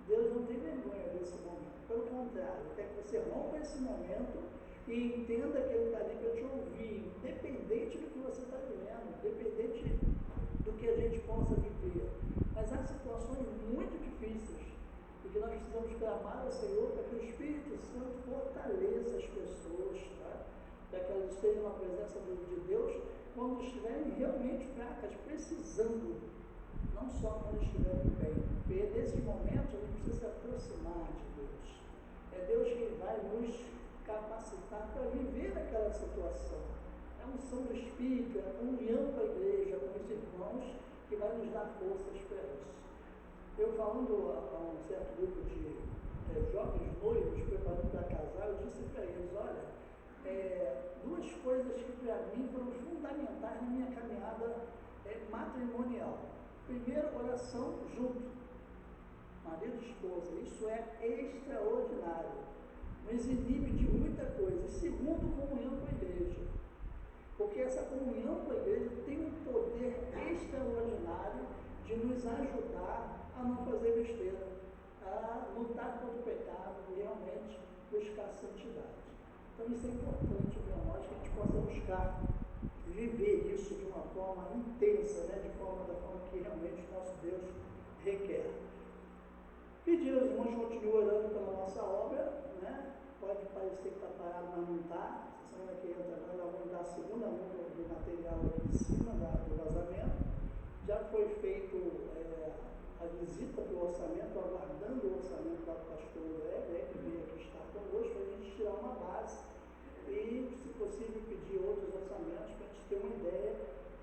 Deus não tem vergonha desse momento. Pelo contrário, quer que você rompa esse momento e entenda que Ele está ali para te ouvir, independente do que você está vivendo, independente que a gente possa viver. Mas há situações muito difíceis e que nós precisamos clamar ao Senhor para que o Espírito Santo fortaleça as pessoas, tá? Para que elas estejam na presença de Deus quando estiverem realmente fracas, precisando, não só quando estiverem bem. Porque nesses momentos a gente precisa se aproximar de Deus. É Deus quem vai nos capacitar para viver aquela situação. É a unção do Espírito, é a comunhão com a igreja, com os irmãos, que vai nos dar forças para isso. Eu falando a um certo grupo de jovens noivos preparando para casar, eu disse para eles, olha, duas coisas que para mim foram fundamentais na minha caminhada matrimonial. Primeiro, oração junto, marido e esposa, isso é extraordinário, nos inibe de muita coisa. Segundo, comunhão com a igreja, porque essa comunhão com a igreja tem um poder extraordinário de nos ajudar a não fazer besteira, a lutar contra o pecado e realmente buscar santidade. Então isso é importante para nós, que a gente possa buscar viver isso de uma forma intensa, né? Da forma que realmente o nosso Deus requer. Pedir aos irmãos que continuem orando pela nossa obra, né? Pode parecer que está parado, mas não está. Essa semana que entra agora nós vamos dar a segunda mão do material aqui em cima do vazamento. Já foi feito a visita para o orçamento, aguardando o orçamento do pastor André, que veio aqui estar conosco, para a gente tirar uma base e, se possível, pedir outros orçamentos para a gente ter uma ideia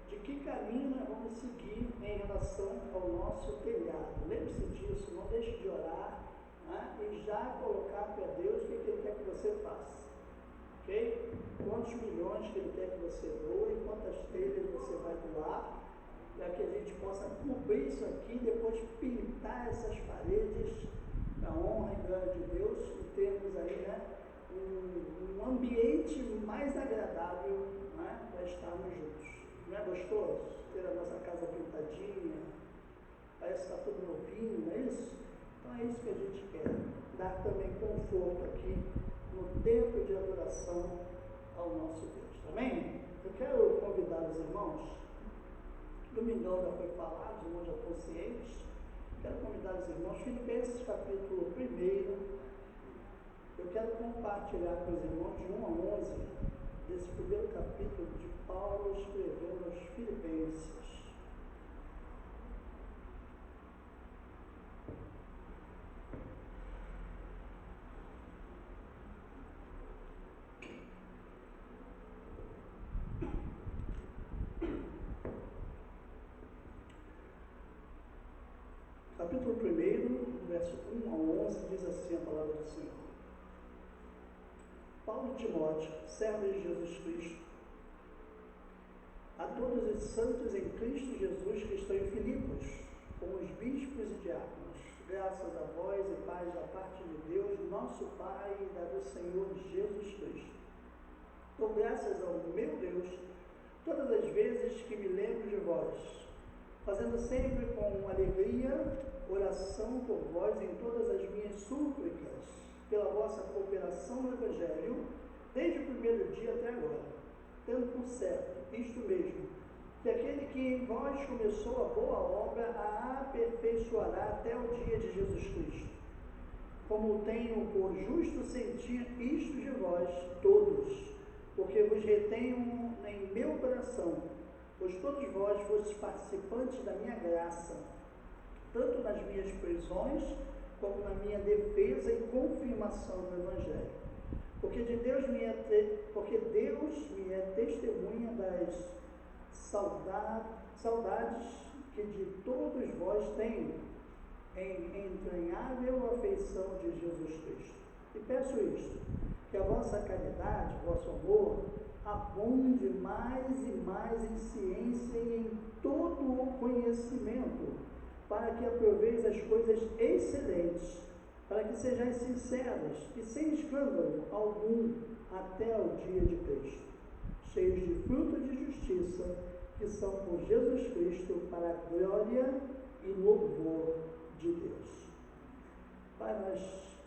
de que caminho nós vamos seguir em relação ao nosso telhado. Lembre-se disso, não deixe de orar, né, e já colocar para Deus o que Ele quer que você faça. Ok? Quantos milhões que Ele quer que você doe, quantas telhas você vai doar, para que a gente possa cobrir isso aqui e depois pintar essas paredes para a honra e glória de Deus e termos aí, né, um ambiente mais agradável, né, para estarmos juntos. Não é gostoso ter a nossa casa pintadinha? Parece que está tudo novinho, não é isso? Então é isso que a gente quer, dar também conforto aqui no tempo de adoração ao nosso Deus. Amém? Eu quero convidar os irmãos. Domingão já foi falado, os irmãos já estão cientes. Quero convidar os irmãos, Filipenses capítulo 1. Eu quero compartilhar com os irmãos de 1 a 11, desse primeiro capítulo de Paulo escrevendo aos Filipenses. Capítulo 1, verso 1 a 11, diz assim a palavra do Senhor. Paulo e Timóteo, servos de Jesus Cristo, a todos os santos em Cristo Jesus que estão em Filipos, como os bispos e diáconos, graças a vós e paz da parte de Deus, nosso Pai, e da do Senhor Jesus Cristo. Dou graças ao meu Deus todas as vezes que me lembro de vós, fazendo sempre com alegria oração por vós em todas as minhas súplicas, pela vossa cooperação no Evangelho, desde o primeiro dia até agora, tendo por certo, isto mesmo, que aquele que em vós começou a boa obra a aperfeiçoará até o dia de Jesus Cristo. Como tenho por justo sentir isto de vós todos, porque vos retenho em meu coração, pois todos vós fostes participantes da minha graça, tanto nas minhas prisões, como na minha defesa e confirmação do Evangelho. Porque Deus me é testemunha das saudades que de todos vós tenho, em entranhável afeição de Jesus Cristo. E peço isto, que a vossa caridade, vosso amor, abunde mais e mais em ciência e em todo o conhecimento, para que aproveis as coisas excelentes, para que sejais sinceros e sem escândalo algum até o dia de Cristo, cheios de fruto de justiça, que são por Jesus Cristo para a glória e louvor de Deus. Pai, nós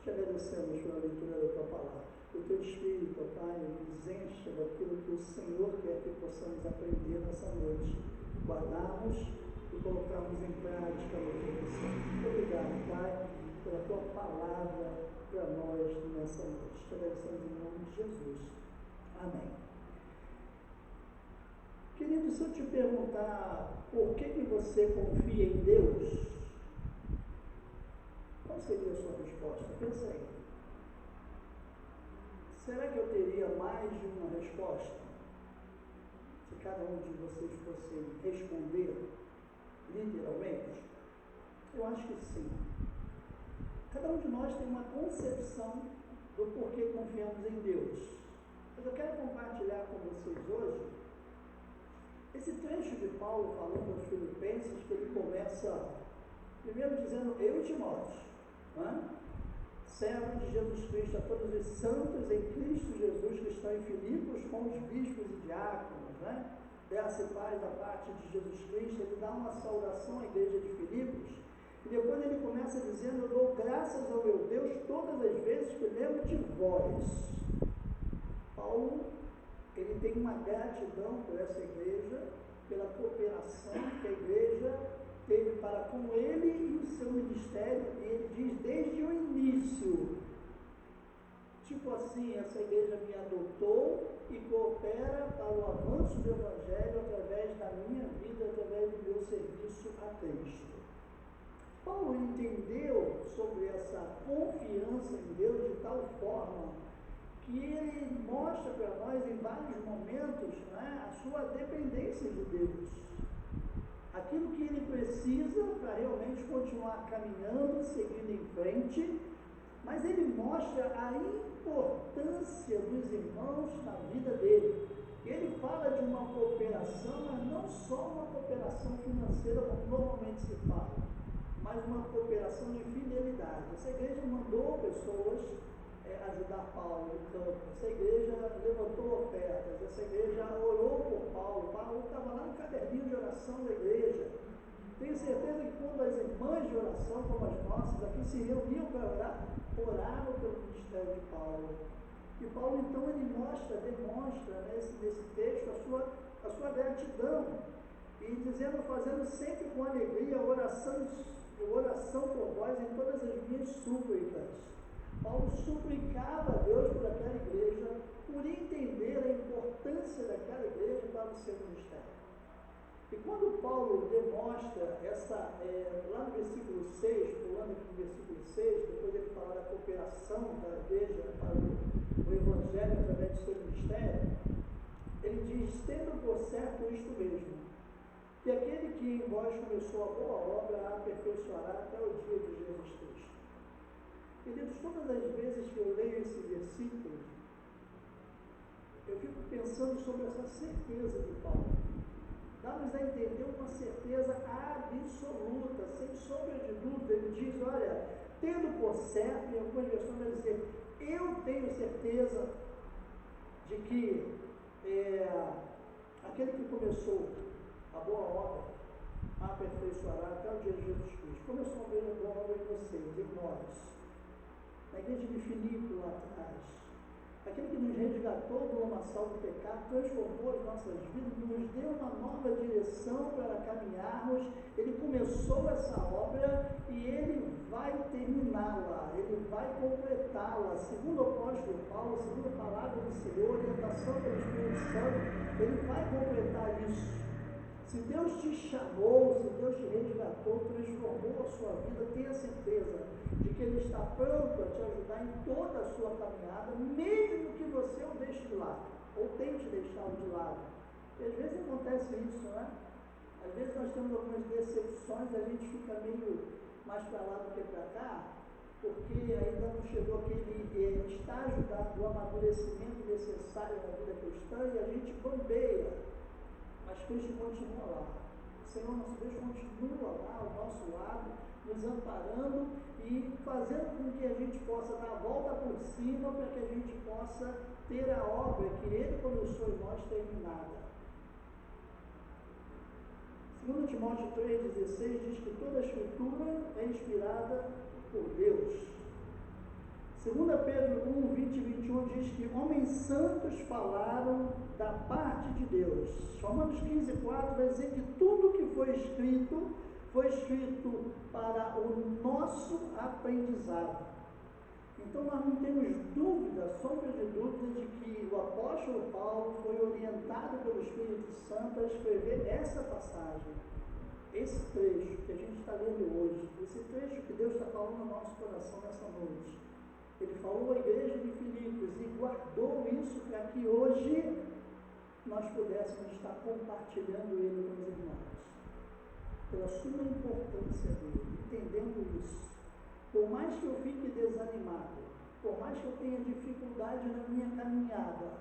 te agradecemos pela leitura da tua palavra. O teu Espírito, Pai, nos enche daquilo que o Senhor quer que possamos aprender nessa noite, guardarmos e colocarmos em prática a obediência. Muito obrigado, Pai, pela tua palavra para nós nessa noite. Te agradecemos em nome de Jesus. Amém. Querido, se eu te perguntar por que você confia em Deus, qual seria a sua resposta? Pensa aí. Será que eu teria mais de uma resposta? Se cada um de vocês fosse responder literalmente? Eu acho que sim. Cada um de nós tem uma concepção do porquê confiamos em Deus. Mas eu quero compartilhar com vocês hoje esse trecho de Paulo falando aos Filipenses, que ele começa primeiro dizendo: eu e Timóteo, servos de Jesus Cristo, a todos os santos em Cristo Jesus que estão em Filipos com os bispos e diáconos, Graça e paz da parte de Jesus Cristo. Ele dá uma saudação à igreja de Filipos e depois ele começa dizendo: eu dou graças ao meu Deus todas as vezes que lembro de vós. Paulo, ele tem uma gratidão por essa igreja, pela cooperação que a igreja teve para com ele e o seu ministério. E ele diz desde o início, tipo assim, essa igreja me adotou e coopera para o avanço do Evangelho através da minha vida, através do meu serviço a Cristo. Paulo entendeu sobre essa confiança em Deus de tal forma que ele mostra para nós em vários momentos a sua dependência de Deus. Aquilo que ele precisa para realmente continuar caminhando, seguindo em frente, mas ele mostra a importância dos irmãos na vida dele. Ele fala de uma cooperação, mas não só uma cooperação financeira, como normalmente se fala, mas uma cooperação de fidelidade. Essa igreja mandou pessoas ajudar Paulo no campo, essa igreja levantou ofertas, essa igreja orou por Paulo. Paulo estava lá no caderninho de oração da igreja. Tenho certeza que quando as irmãs de oração, como as nossas aqui, se reuniam para orar, oravam pelo ministério de Paulo. E Paulo então ele demonstra nesse texto a sua gratidão, e dizendo, fazendo sempre com alegria oração por vós em todas as minhas súplicas. Paulo suplicava a Deus por aquela igreja, por entender a importância daquela igreja para o seu ministério. E quando Paulo demonstra lá no versículo 6, pulando aqui no versículo 6, depois ele fala da cooperação da igreja para o Evangelho através do seu ministério, ele diz: tendo por certo isto mesmo, que aquele que em vós começou a boa obra a aperfeiçoará até o dia de Jesus Cristo. Queridos, todas as vezes que eu leio esse versículo, eu fico pensando sobre essa certeza de Paulo. Dá-nos a entender uma certeza absoluta, sem sombra de dúvida. Ele diz: olha, tendo por certo, em algumas versões vai dizer, eu tenho certeza de que aquele que começou a boa obra aperfeiçoará até o dia de Jesus Cristo. Começou a ver a boa obra em vocês, em nós, na igreja de Filipe lá atrás. Aquele que nos resgatou do lamaçal do pecado, transformou as nossas vidas, nos deu uma nova direção para caminharmos. Ele começou essa obra e ele vai terminá-la, ele vai completá-la. Segundo o apóstolo Paulo, segundo a palavra do Senhor, orientação pelo Espírito Santo, ele vai completar isso. Se Deus te chamou, se Deus te resgatou, transformou a sua vida, tenha certeza de que Ele está pronto a te ajudar em toda a sua caminhada, mesmo que você o deixe de lado, ou tente deixá-lo de lado. E às vezes acontece isso, não é? Às vezes nós temos algumas decepções, a gente fica meio mais para lá do que para cá, porque ainda não chegou aquele estágio do amadurecimento necessário na vida cristã e a gente bambeia. Mas Cristo continua lá. O Senhor nosso Deus continua lá ao nosso lado, nos amparando e fazendo com que a gente possa dar a volta por cima para que a gente possa ter a obra que Ele começou em nós terminada. 2 Timóteo 3,16 diz que toda a Escritura é inspirada por Deus. 2 Pedro 1, 20 e 21 diz que homens santos falaram da parte de Deus. Romanos 15, 4 vai dizer que tudo que foi escrito para o nosso aprendizado. Então nós não temos dúvida, sombra de dúvida, de que o apóstolo Paulo foi orientado pelo Espírito Santo a escrever essa passagem, esse trecho que a gente está lendo hoje, esse trecho que Deus está falando no nosso coração nessa noite. Ele falou à igreja de Filipos e guardou isso para que hoje nós pudéssemos estar compartilhando ele com os irmãos, pela sua importância dele, entendendo isso. Por mais que eu fique desanimado, por mais que eu tenha dificuldade na minha caminhada,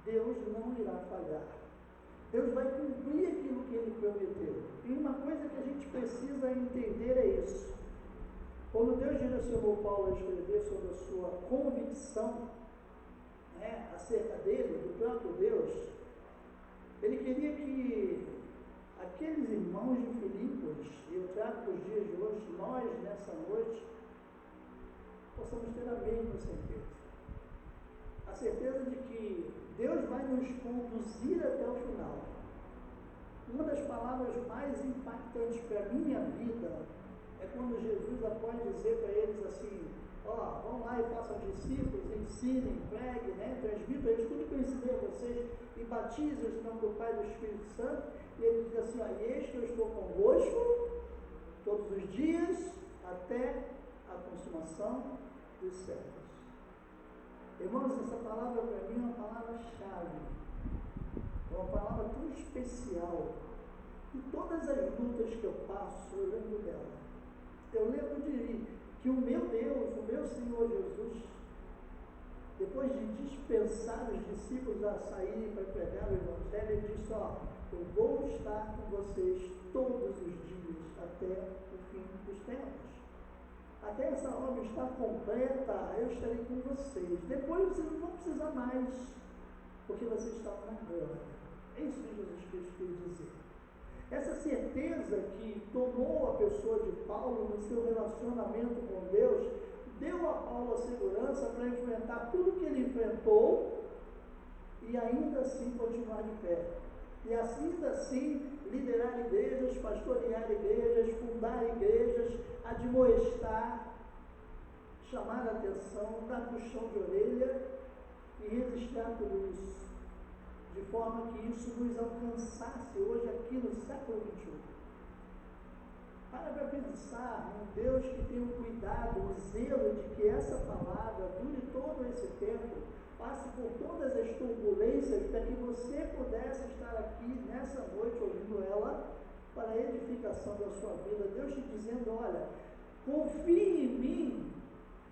Deus não irá falhar. Deus vai cumprir aquilo que Ele prometeu. E uma coisa que a gente precisa entender é isso. Quando Deus direcionou Paulo a escrever sobre a sua convicção, acerca dele, do próprio Deus, Ele queria que aqueles irmãos de Filipos, e eu trago para os dias de hoje, nós nessa noite, possamos ter a mesma certeza. A certeza de que Deus vai nos conduzir até o final. Uma das palavras mais impactantes para a minha vida é quando Jesus, após dizer para eles assim, vão lá e façam discípulos, ensinem, preguem, transmitam eles tudo que eu ensinei a vocês e batizem-os em nome do Pai e do Espírito Santo. E ele diz assim, e eis que eu estou convosco todos os dias até a consumação dos séculos. Irmãos, essa palavra para mim é uma palavra-chave, é uma palavra tão especial, e todas as lutas que eu passo, eu lembro dela. Eu lembro de que o meu Deus, o meu Senhor Jesus, depois de dispensar os discípulos a saírem para pregar o Evangelho, ele disse, eu vou estar com vocês todos os dias até o fim dos tempos. Até essa obra estar completa, eu estarei com vocês. Depois vocês não vão precisar mais, porque vocês estão na glória. É isso que Jesus Cristo quis dizer. Essa certeza que tomou a pessoa de Paulo no seu relacionamento com Deus, deu a Paulo a segurança para enfrentar tudo que ele enfrentou e ainda assim continuar de pé. E ainda assim liderar igrejas, pastorear igrejas, fundar igrejas, admoestar, chamar a atenção, dar puxão de orelha e resistir a tudo isso, de forma que isso nos alcançasse hoje aqui no século XXI. Para pensar num Deus que tem o cuidado, o zelo de que essa palavra dure todo esse tempo, passe por todas as turbulências, para que você pudesse estar aqui nessa noite ouvindo ela, para a edificação da sua vida. Deus te dizendo, olha, confie em mim,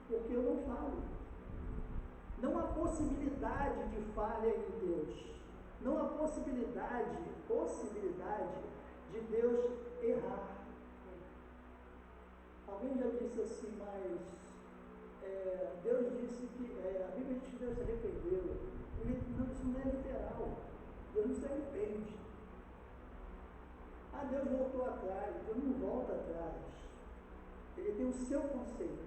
porque eu não falho. Não há possibilidade de falha em Deus. Não há possibilidade de Deus errar. Alguém já disse assim, mas Deus disse que, a Bíblia diz que Deus se arrependeu. Isso não é literal. Deus não se arrepende. Deus voltou atrás. Deus não volta atrás. Ele tem o seu conceito.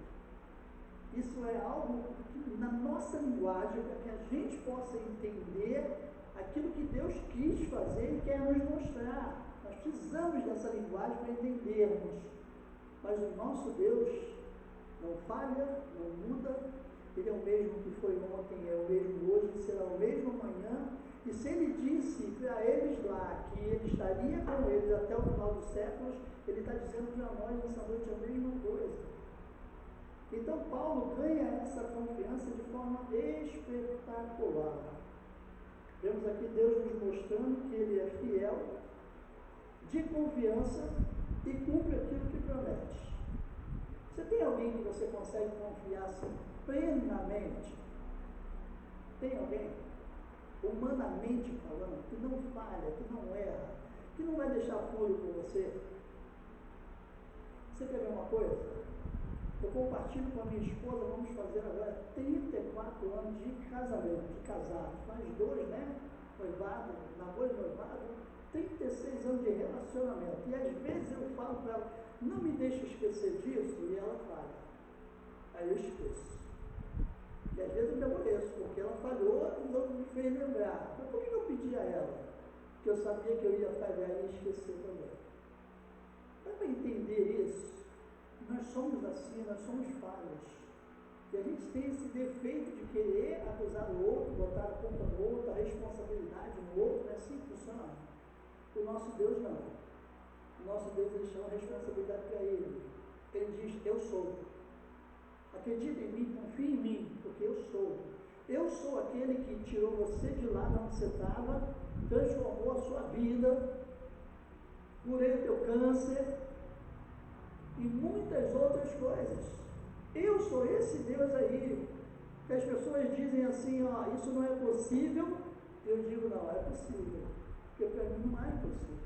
Isso é algo que, na nossa linguagem, para que a gente possa entender aquilo que Deus quis fazer e quer nos mostrar. Nós precisamos dessa linguagem para entendermos. Mas o nosso Deus não falha, não muda. Ele é o mesmo que foi ontem, é o mesmo hoje, será o mesmo amanhã. E se ele disse para eles lá que ele estaria com eles até o final dos séculos, ele está dizendo para nós nessa noite a mesma coisa. Então Paulo ganha essa confiança de forma espetacular. Vemos aqui Deus nos mostrando que ele é fiel, de confiança e cumpre aquilo que promete. Você tem alguém que você consegue confiar assim, plenamente? Tem alguém, humanamente falando, que não falha, que não erra, que não vai deixar furo com você? Você quer ver uma coisa? Eu compartilho com a minha esposa, vamos fazer agora 34 anos de casamento, de casados. Mais 2, né? Noivado, namoro e noivado. 36 anos de relacionamento. E às vezes eu falo para ela, não me deixe esquecer disso, e ela fala. Aí eu esqueço. E às vezes eu me aborreço, porque ela falhou e não me fez lembrar. Mas por que eu pedi a ela? Porque eu sabia que eu ia falhar e esquecer também. Dá para entender isso? Nós somos assim, nós somos falhas. E a gente tem esse defeito de querer acusar o outro, botar a culpa no outro, a responsabilidade no outro, não é assim que funciona. O nosso Deus não. O nosso Deus, ele chama a responsabilidade para ele. Ele diz, eu sou. Acredita em mim, confia em mim, porque eu sou. Eu sou aquele que tirou você de lá de onde você estava, transformou a sua vida, curei o teu câncer e muitas outras coisas. Eu sou esse Deus aí, que as pessoas dizem assim, ó, isso não é possível. Eu digo, não, é possível, porque para mim não é impossível.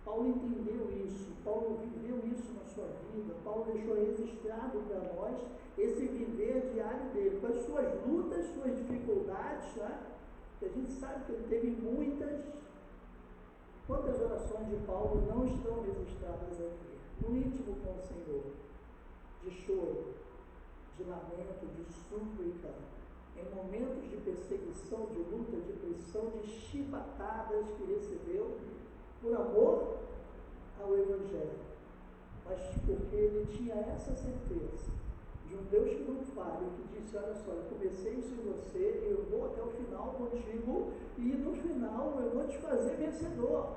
Paulo entendeu isso, Paulo viveu isso na sua vida, Paulo deixou registrado para nós esse viver diário dele, com as suas lutas, suas dificuldades, né? Que a gente sabe que ele teve muitas. Quantas orações de Paulo não estão registradas aqui? No íntimo com o Senhor, de choro, de lamento, de súplica, em momentos de perseguição, de luta, de pressão, de chibatadas que recebeu, por amor ao Evangelho, mas porque ele tinha essa certeza de um Deus que não falha, que disse, olha só, eu comecei isso em você, eu vou até o final contigo, e no final eu vou te fazer vencedor,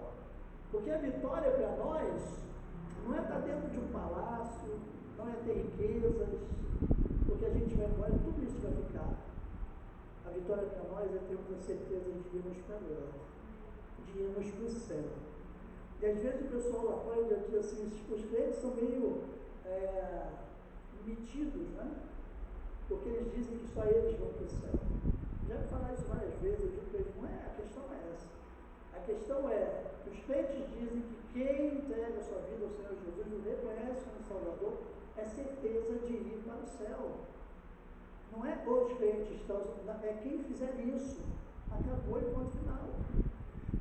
porque a vitória para nós não é estar dentro de um palácio, não é ter riquezas, porque a gente vai embora e tudo isso vai ficar. A vitória para nós é termos a certeza de irmos para a glória, de irmos para o céu. E às vezes o pessoal lá fora diz assim, os crentes são meio metidos, né? Porque eles dizem que só eles vão para o céu. Já me falaram isso várias vezes, eu digo para eles, não é, a questão é essa. A questão é, os crentes dizem que quem entrega a sua vida ao Senhor Jesus, o reconhece como Salvador, é certeza de ir para o céu. Não é os crentes, é quem fizer isso. Acabou e ponto final.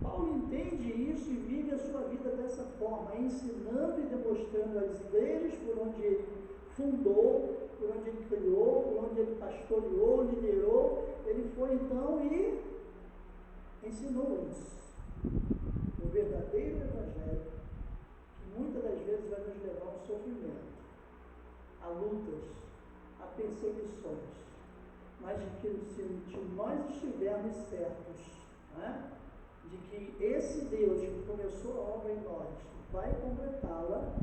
Paulo entende isso e vive a sua vida dessa forma, ensinando e demonstrando às igrejas por onde ele fundou, por onde ele criou, por onde ele pastoreou, liderou. Ele foi então e ensinou isso. O verdadeiro Evangelho, que muitas das vezes vai nos levar ao sofrimento, a lutas, a perseguições, mas de que se nós estivermos certos, né, de que esse Deus que começou a obra em nós vai completá-la,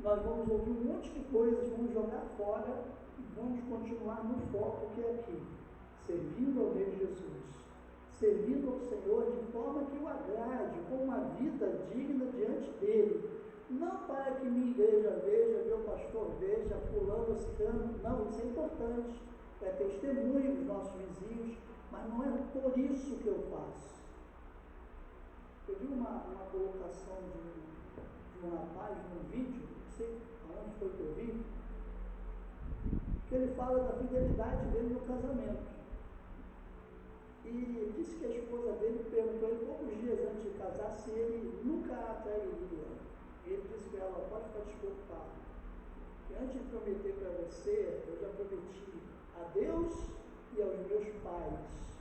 nós vamos ouvir um monte de coisas, vamos jogar fora e vamos continuar no foco que é aqui, servindo ao Rei Jesus, servindo ao Senhor de forma que o agrade, com uma vida digna diante dele, não para que minha igreja veja, meu pastor veja, fulano, ciclano, não, isso é importante, é testemunho dos nossos vizinhos, mas não é por isso que eu faço. Eu vi uma colocação de um rapaz num vídeo, não sei aonde foi que eu vi, que ele fala da fidelidade dele no casamento. E disse que a esposa dele perguntou ele poucos dias antes de casar se ele nunca a trairia. E ele disse para ela, pode ficar despreocupado, que antes de prometer para você, eu já prometi a Deus e aos meus pais.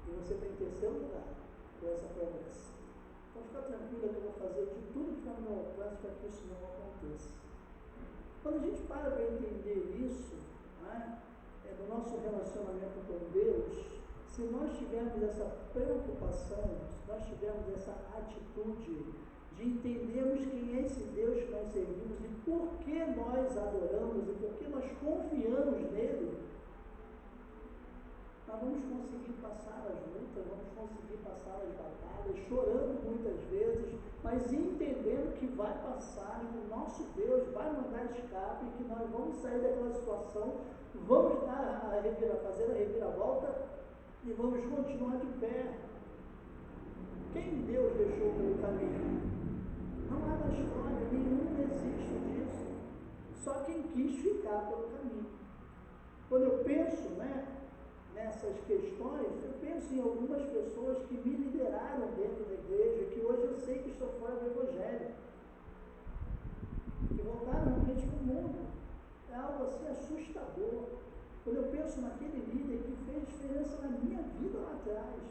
E você está em terceiro lugar com essa promessa. Então fica tranquila que eu vou fazer de tudo que está no meu alcance para que isso não aconteça. Quando a gente para entender isso, né, do nosso relacionamento com Deus, se nós tivermos essa preocupação, se nós tivermos essa atitude de entendermos quem é esse Deus que nós servimos e por que nós adoramos e por que nós confiamos nele, nós vamos conseguir passar as lutas, vamos conseguir passar as batalhas, chorando muitas vezes, mas entendendo que vai passar, que o nosso Deus vai mandar escape, que nós vamos sair daquela situação, vamos fazer a reviravolta e vamos continuar de pé. Quem Deus deixou pelo caminho? Não há na história, nenhum existe disso. Só quem quis ficar pelo caminho. Quando eu penso, nessas questões, eu penso em algumas pessoas que me lideraram dentro da igreja, que hoje eu sei que estão fora do Evangelho, que voltaram realmente para o mundo. É algo assim assustador. na minha vida lá atrás,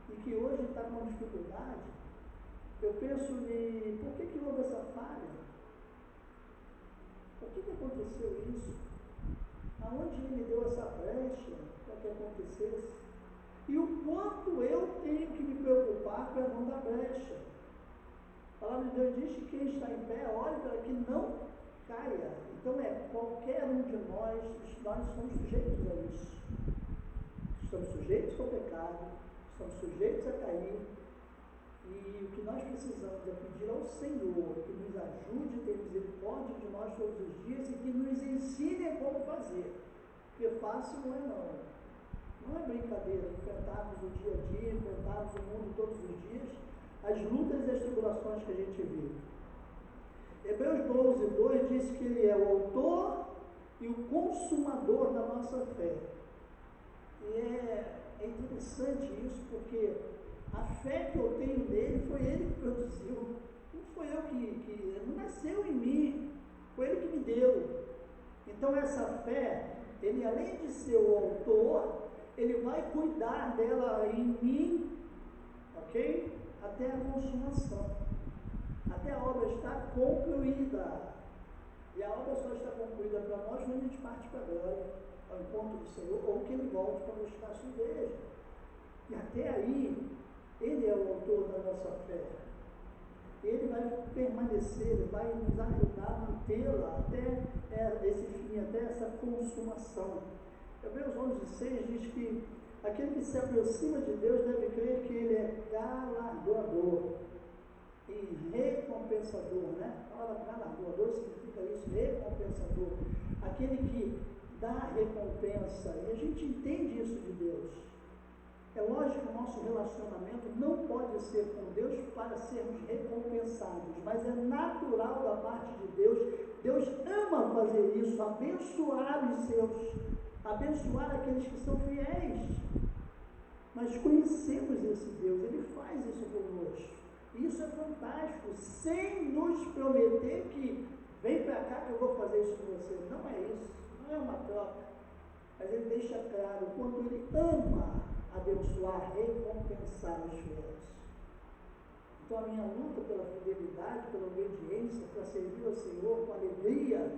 e que hoje está com dificuldade, eu penso em por que houve essa falha? Por que aconteceu isso? Aonde ele deu essa brecha para que acontecesse? E o quanto eu tenho que me preocupar para não dar brecha. A palavra de Deus diz que quem está em pé, olhe para que não caia. Então qualquer um de nós somos sujeitos a isso. Estamos sujeitos ao pecado, estamos sujeitos a cair. E o que nós precisamos é pedir ao Senhor que nos ajude a ter misericórdia de nós todos os dias e que nos ensine como fazer. Porque fácil não é não. Não é brincadeira enfrentarmos o dia a dia, enfrentarmos o mundo todos os dias, as lutas e as tribulações que a gente vive. Hebreus 12:2 diz que ele é o autor e o consumador da nossa fé. E é interessante isso, porque a fé que eu tenho nele foi ele que produziu. Não foi eu que não nasceu em mim, foi ele que me deu. Então essa fé, ele além de ser o autor, ele vai cuidar dela em mim, ok? Até a consumação. Até a obra está concluída. E a obra só está concluída para nós quando a gente parte para a glória, ao encontro do Senhor, ou que ele volte para buscar a sua igreja. E até aí, ele é o autor da nossa fé. Ele vai permanecer, ele vai nos ajudar a mantê-la até esse fim, até essa consumação. Hebreus 11:6 diz que aquele que se aproxima de Deus deve crer que ele é galardoador e recompensador, né? A palavra galardoador significa isso, recompensador. Aquele que dá recompensa. E a gente entende isso de Deus. É lógico que o nosso relacionamento não pode ser com Deus para sermos recompensados, mas é natural da parte de Deus. Deus ama fazer isso, abençoar os seus, abençoar aqueles que são fiéis. Nós conhecemos esse Deus, Ele faz isso conosco. Isso é fantástico, sem nos prometer que vem para cá que eu vou fazer isso com você. Não é isso, não é uma troca. Mas Ele deixa claro o quanto Ele ama abençoar, recompensar os fiéis. Então a minha luta pela fidelidade, pela obediência, para servir ao Senhor com alegria,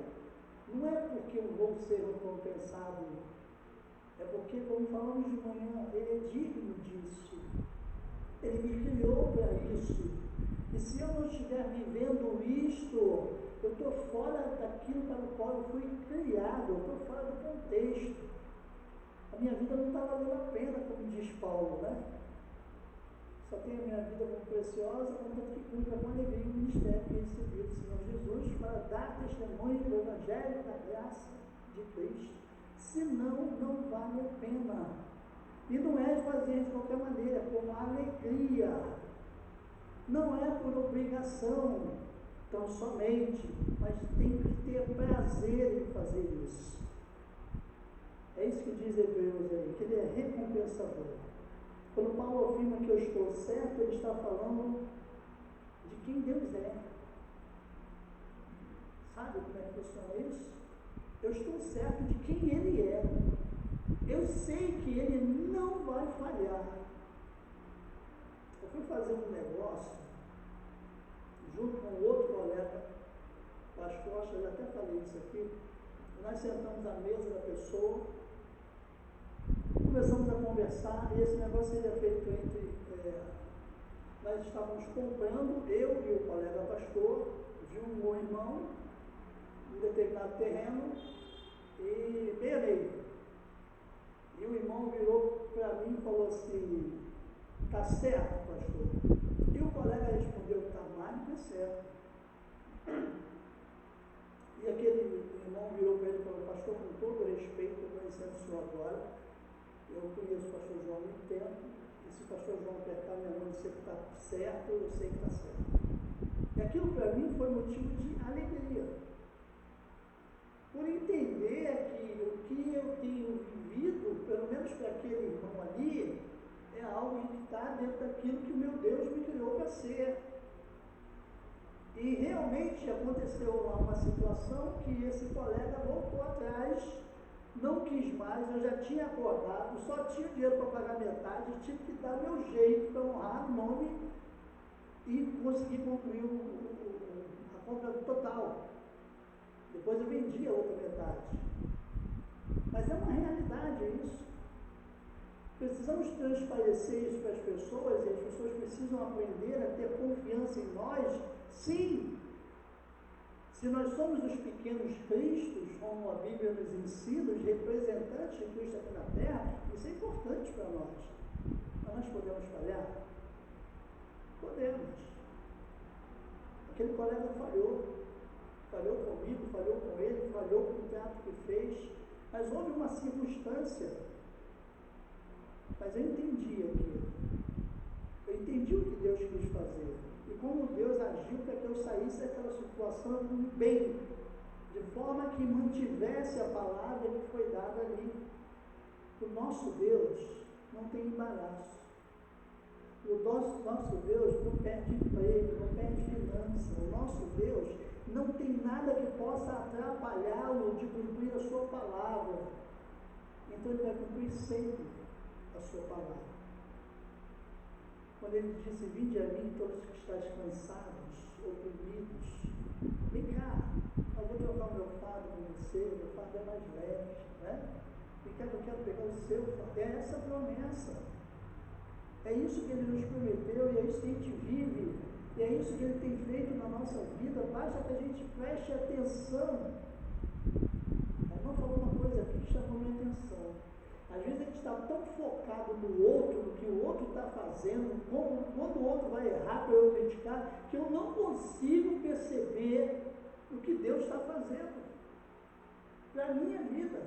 não é porque eu vou ser recompensado, é porque, como falamos de manhã, Ele é digno disso. Ele me criou para isso. E se eu não estiver vivendo isto, eu estou fora daquilo para o qual eu fui criado, eu estou fora do contexto. A minha vida não está valendo a pena, como diz Paulo, né? Só tenho a minha vida como preciosa, contanto que cumpra com alegria o ministério que recebi do Senhor Jesus para dar testemunho do Evangelho da graça de Cristo. Senão, não vale a pena. E não é fazer de qualquer maneira, é com alegria. Não é por obrigação, tão somente, mas tem que ter prazer em fazer isso. É isso que diz Hebreus aí, que ele é recompensador. Quando Paulo afirma que eu estou certo, ele está falando de quem Deus é. Sabe como é que funciona isso? Eu estou certo de quem Ele é. Eu sei que Ele não vai falhar. Eu fui fazer um negócio junto com outro colega, pastor, acho que eu já até falei isso aqui. Nós sentamos à mesa da pessoa, começamos a conversar, e esse negócio seria feito entre. Nós estávamos comprando, eu e o colega pastor, de um irmão, um determinado terreno, e meio. E o irmão virou para mim e falou assim: está certo, pastor? E o colega respondeu: está mais do que certo. E aquele irmão virou para ele e falou: pastor, com todo respeito, eu conhecendo o senhor agora, eu conheço o pastor João há muito tempo, e se o pastor João apertar minha mão e dizer que está certo, eu sei que está certo. E aquilo para mim foi motivo de alegria, por entender que o que eu tenho vivido, pelo menos para aquele irmão ali, é algo que está dentro daquilo que o meu Deus me criou para ser. E realmente aconteceu uma situação que esse colega voltou atrás não quis mais, eu já tinha acordado, só tinha dinheiro para pagar metade, tive que dar meu jeito para honrar o nome e conseguir concluir a compra total. Depois eu vendi a outra metade. Mas é uma realidade isso. Precisamos transparecer isso para as pessoas, e as pessoas precisam aprender a ter confiança em nós, sim. Se nós somos os pequenos cristos, como a Bíblia nos ensina, os representantes de Cristo aqui na terra, isso é importante para nós. Mas nós podemos falhar? Podemos. Aquele colega falhou comigo, falhou com ele, falhou com o teatro que fez, mas houve uma circunstância, mas eu entendi aquilo, eu entendi o que Deus quis fazer, e como Deus agiu para que eu saísse daquela situação bem, de forma que mantivesse a palavra que foi dada ali. O nosso Deus não tem embaraço. O nosso Deus não perde emprego, não perde finança. O nosso Deus não tem nada que possa atrapalhá-lo de cumprir a sua palavra. Então ele vai cumprir sempre a sua palavra. Quando ele disse: vinde a mim todos que estáis cansados, oprimidos, vem cá, eu vou trocar o meu fardo com você, o meu fardo é mais leve, né? Vem cá que eu quero pegar o seu fardo. É essa a promessa. É isso que ele nos prometeu e é isso que a gente vive. E é isso que ele tem feito na nossa vida. Basta que a gente preste atenção. A irmã falou uma coisa aqui que chamou minha atenção. Às vezes a gente está tão focado no outro, no que o outro está fazendo, quando o outro vai errar para eu criticar, que eu não consigo perceber o que Deus está fazendo para a minha vida.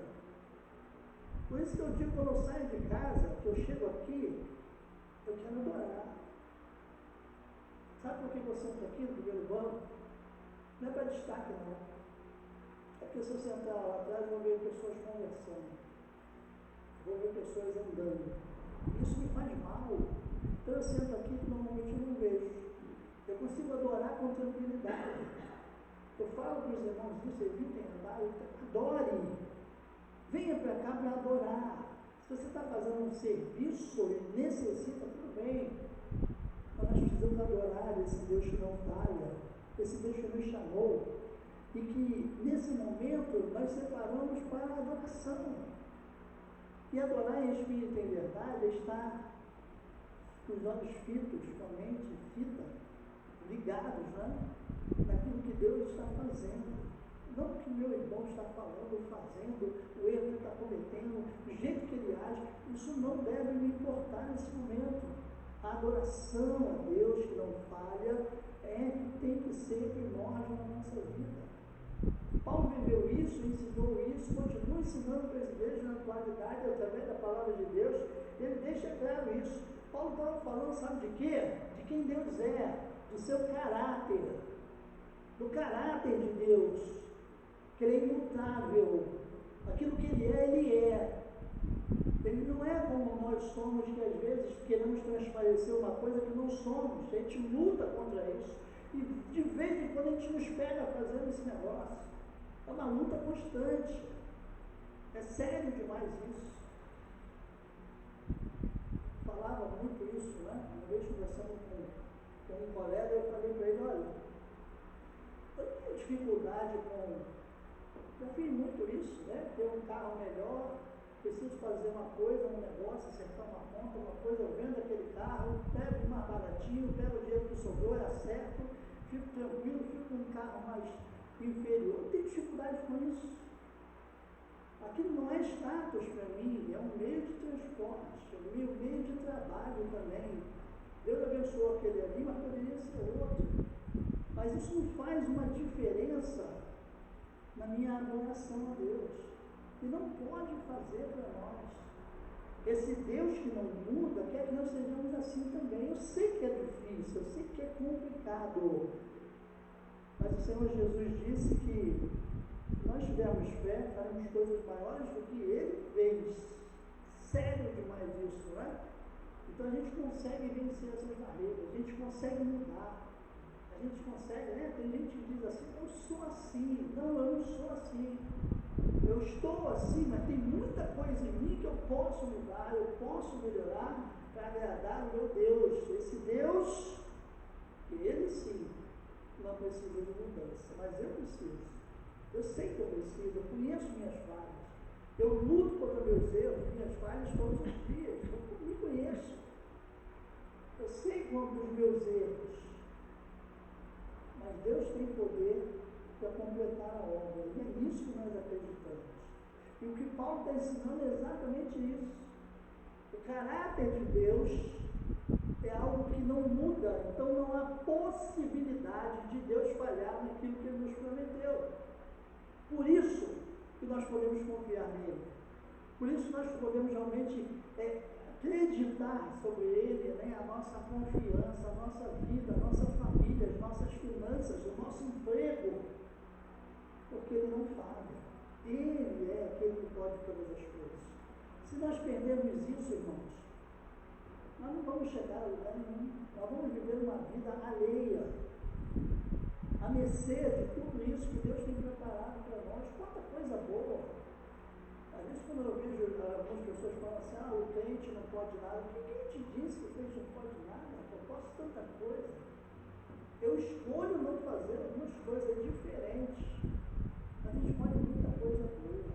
Por isso que eu digo, quando eu saio de casa, que eu chego aqui, eu quero adorar. Sabe por que eu sento aqui no primeiro banco? Não é para destaque, não. É porque se eu sentar lá atrás, eu vou ver pessoas conversando. Vou ver pessoas andando. Isso me faz mal. Então eu sento aqui que normalmente eu não vejo. Eu consigo adorar com tranquilidade. Eu falo para os irmãos isso, evitem andar, adore. Venha para cá para adorar. Se você está fazendo um serviço e necessita, tudo bem. Mas nós precisamos adorar esse Deus que não falha, esse Deus que nos chamou. E que nesse momento nós separamos para a adoração. E adorar em espírito e em verdade é estar com os olhos fitos, com a mente fita, ligados, né? Naquilo que Deus está fazendo. Não o que o meu irmão está falando, fazendo, o erro que ele está cometendo, o jeito que ele age, isso não deve me importar nesse momento. A adoração a Deus que não falha é que tem que ser primórdio na nossa vida. Paulo viveu isso, ensinou isso, continua ensinando para as igrejas na atualidade, através da palavra de Deus, ele deixa claro isso. Paulo estava falando, sabe de quê? De quem Deus é, do seu caráter, do caráter de Deus, que ele é imutável, aquilo que ele é. Ele não é como nós somos, que às vezes queremos transparecer uma coisa que não somos, a gente luta contra isso, e de vez em quando a gente nos pega fazendo esse negócio. É uma luta constante. É sério demais isso. Falava muito isso, né? Uma vez conversando com um colega, eu falei para ele: olha, eu não tenho dificuldade com. Eu fiz muito isso, né? Ter um carro melhor, preciso fazer uma coisa, um negócio, acertar uma conta, uma coisa, eu vendo aquele carro, pego mais baratinho, pego o dinheiro que sobrou, acerto, fico tranquilo, fico com um carro mais inferior. Eu tenho dificuldade com isso. Aquilo não é status para mim, é um meio de transporte, é um meio de trabalho também. Deus abençoou aquele ali, mas poderia ser outro. Mas isso não faz uma diferença na minha adoração a Deus. E não pode fazer para nós. Esse Deus que não muda quer que nós sejamos assim também. Eu sei que é difícil, eu sei que é complicado. Mas o Senhor Jesus disse que se nós tivermos fé, faremos coisas maiores do que Ele fez. Sério demais isso, não é? Então a gente consegue vencer essas barreiras, a gente consegue mudar, a gente consegue, né? Tem gente que diz assim: eu sou assim. Não, eu não sou assim. Eu estou assim, mas tem muita coisa em mim que eu posso mudar, eu posso melhorar para agradar o meu Deus. Esse Deus, que Ele sim, não precisa de mudança, mas eu preciso. Eu sei que eu preciso, eu conheço minhas falhas. Eu luto contra meus erros, minhas falhas todos os dias. Eu me conheço. Eu sei quanto dos meus erros. Mas Deus tem poder para completar a obra. E é nisso que nós acreditamos. E o que Paulo está ensinando é exatamente isso. O caráter de Deus é algo que não muda. Então não há possibilidade de Deus falhar naquilo que Ele nos prometeu. Por isso que nós podemos confiar nele. Por isso nós podemos realmente acreditar sobre ele, né, a nossa confiança, a nossa vida, a nossa família, as nossas finanças, o nosso emprego, porque ele não falha. Ele é aquele que pode todas as coisas. Se nós perdermos isso, irmãos, nós não vamos chegar a lugar nenhum. Nós vamos viver uma vida alheia, a mercê de tudo isso que Deus tem preparado para nós. Quanta coisa boa! Às vezes, quando eu vejo algumas pessoas falando assim, o crente não pode nada, quem te disse que o crente não pode nada? Eu posso tanta coisa. Eu escolho não fazer algumas coisas diferentes. A gente pode muita coisa boa.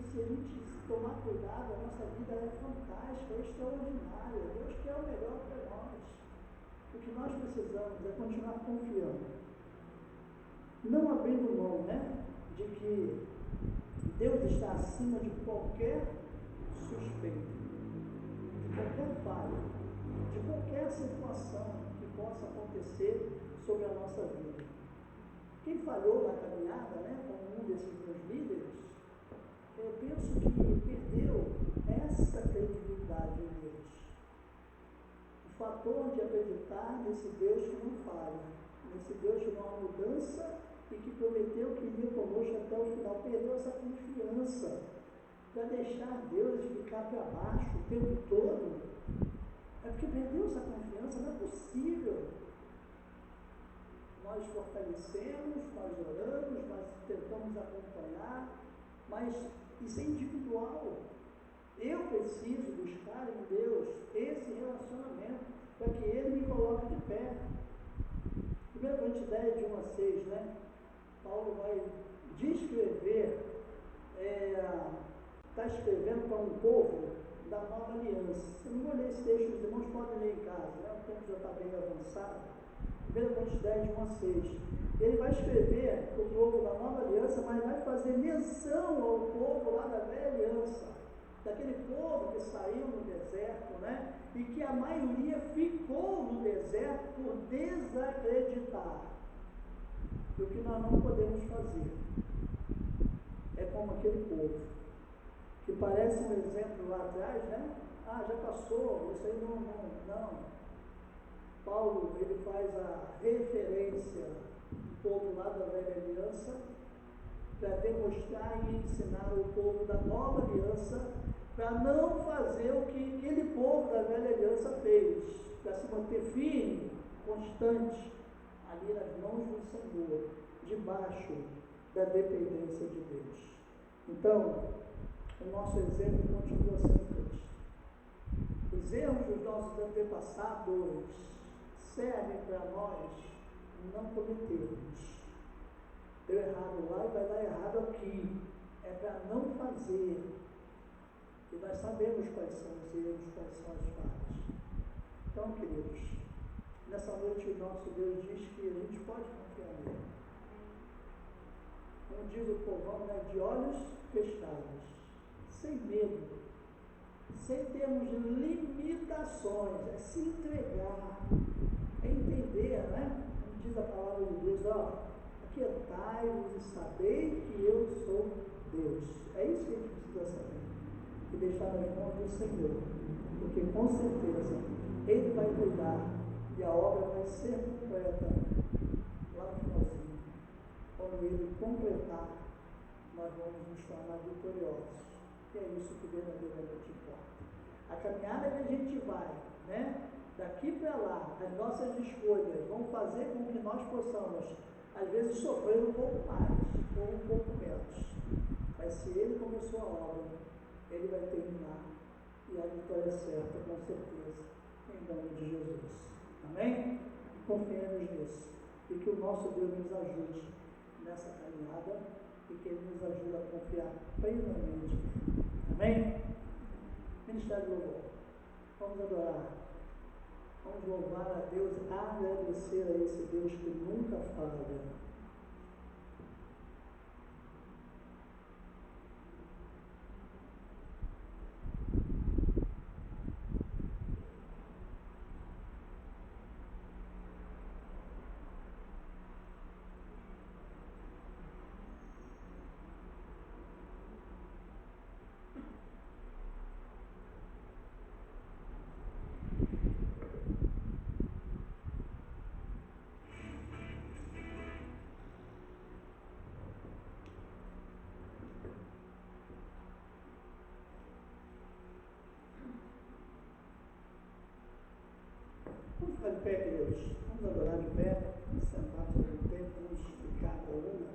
Se a gente tomar cuidado, a nossa vida é fantástica, é extraordinária. Deus quer o melhor para nós. O que nós precisamos é continuar confiando. Não abrindo mão, né, de que Deus está acima de qualquer suspeita, de qualquer falha, de qualquer situação que possa acontecer sobre a nossa vida. Quem falhou na caminhada, né, como um desses meus líderes, eu penso que perdeu essa credibilidade em Deus. O fator de acreditar nesse Deus que não falha, nesse Deus que não há mudança e que prometeu que iria conosco até o final, perdeu essa confiança para deixar Deus ficar para baixo o tempo todo. É porque perdeu essa confiança, não é possível. Nós fortalecemos, nós oramos, nós tentamos acompanhar, mas isso é individual. Eu preciso buscar em Deus esse relacionamento para que Ele me coloque de pé. 1 Coríntios 10, de 1 a 6, né? Paulo vai descrever, está escrevendo para um povo da nova aliança. Eu não vou ler esse texto, os irmãos podem ler em casa, né? O tempo já está bem avançado. 1 Coríntios 10, de 1 a 6. Ele vai escrever para o povo da nova aliança, mas vai fazer menção ao povo lá da velha aliança, daquele povo que saiu no deserto, né? E que a maioria ficou no deserto por desacreditar. E o que nós não podemos fazer é como aquele povo, que parece um exemplo lá atrás, né? Já passou, isso aí não. Paulo, ele faz a referência do povo lá da velha aliança para demonstrar e ensinar o povo da nova aliança para não fazer o que aquele povo da velha aliança fez, para se manter firme, constante, ali nas mãos do Senhor, debaixo da dependência de Deus. Então, o nosso exemplo continua sendo Cristo. Os erros dos nossos antepassados servem para nós não cometermos. Deu errado lá e vai dar errado aqui. É para não fazer. E nós sabemos quais são os erros, quais são as falhas. Então, queridos, nessa noite o nosso Deus diz que a gente pode confiar nele. Como diz o povão, né, de olhos fechados, sem medo, sem termos limitações, é se entregar, é entender, né? Como diz a palavra de Deus, aquietai-vos e sabei que eu sou Deus. É isso que a gente precisa saber. E deixar nas mãos do Senhor, porque com certeza Ele vai cuidar e a obra vai ser completa lá no finalzinho. Quando Ele completar, nós vamos nos tornar vitoriosos. E é isso que verdadeiramente importa. A caminhada que a gente vai, né, daqui para lá, as nossas escolhas vão fazer com que nós possamos às vezes sofrendo um pouco mais, ou um pouco menos. Mas se ele começou a obra, ele vai terminar. E a vitória é certa, com certeza, em nome de Jesus. Amém? Confiemos nisso. E que o nosso Deus nos ajude nessa caminhada e que Ele nos ajude a confiar plenamente. Amém? Ministério do Louvor. Vamos adorar. Vamos louvar a Deus, agradecer a esse Deus que nunca falha. Vamos ficar de pé, queridos. Vamos adorar de pé, sentados algum tempo, vamos ficar a coluna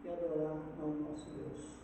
e adorar ao nosso Deus.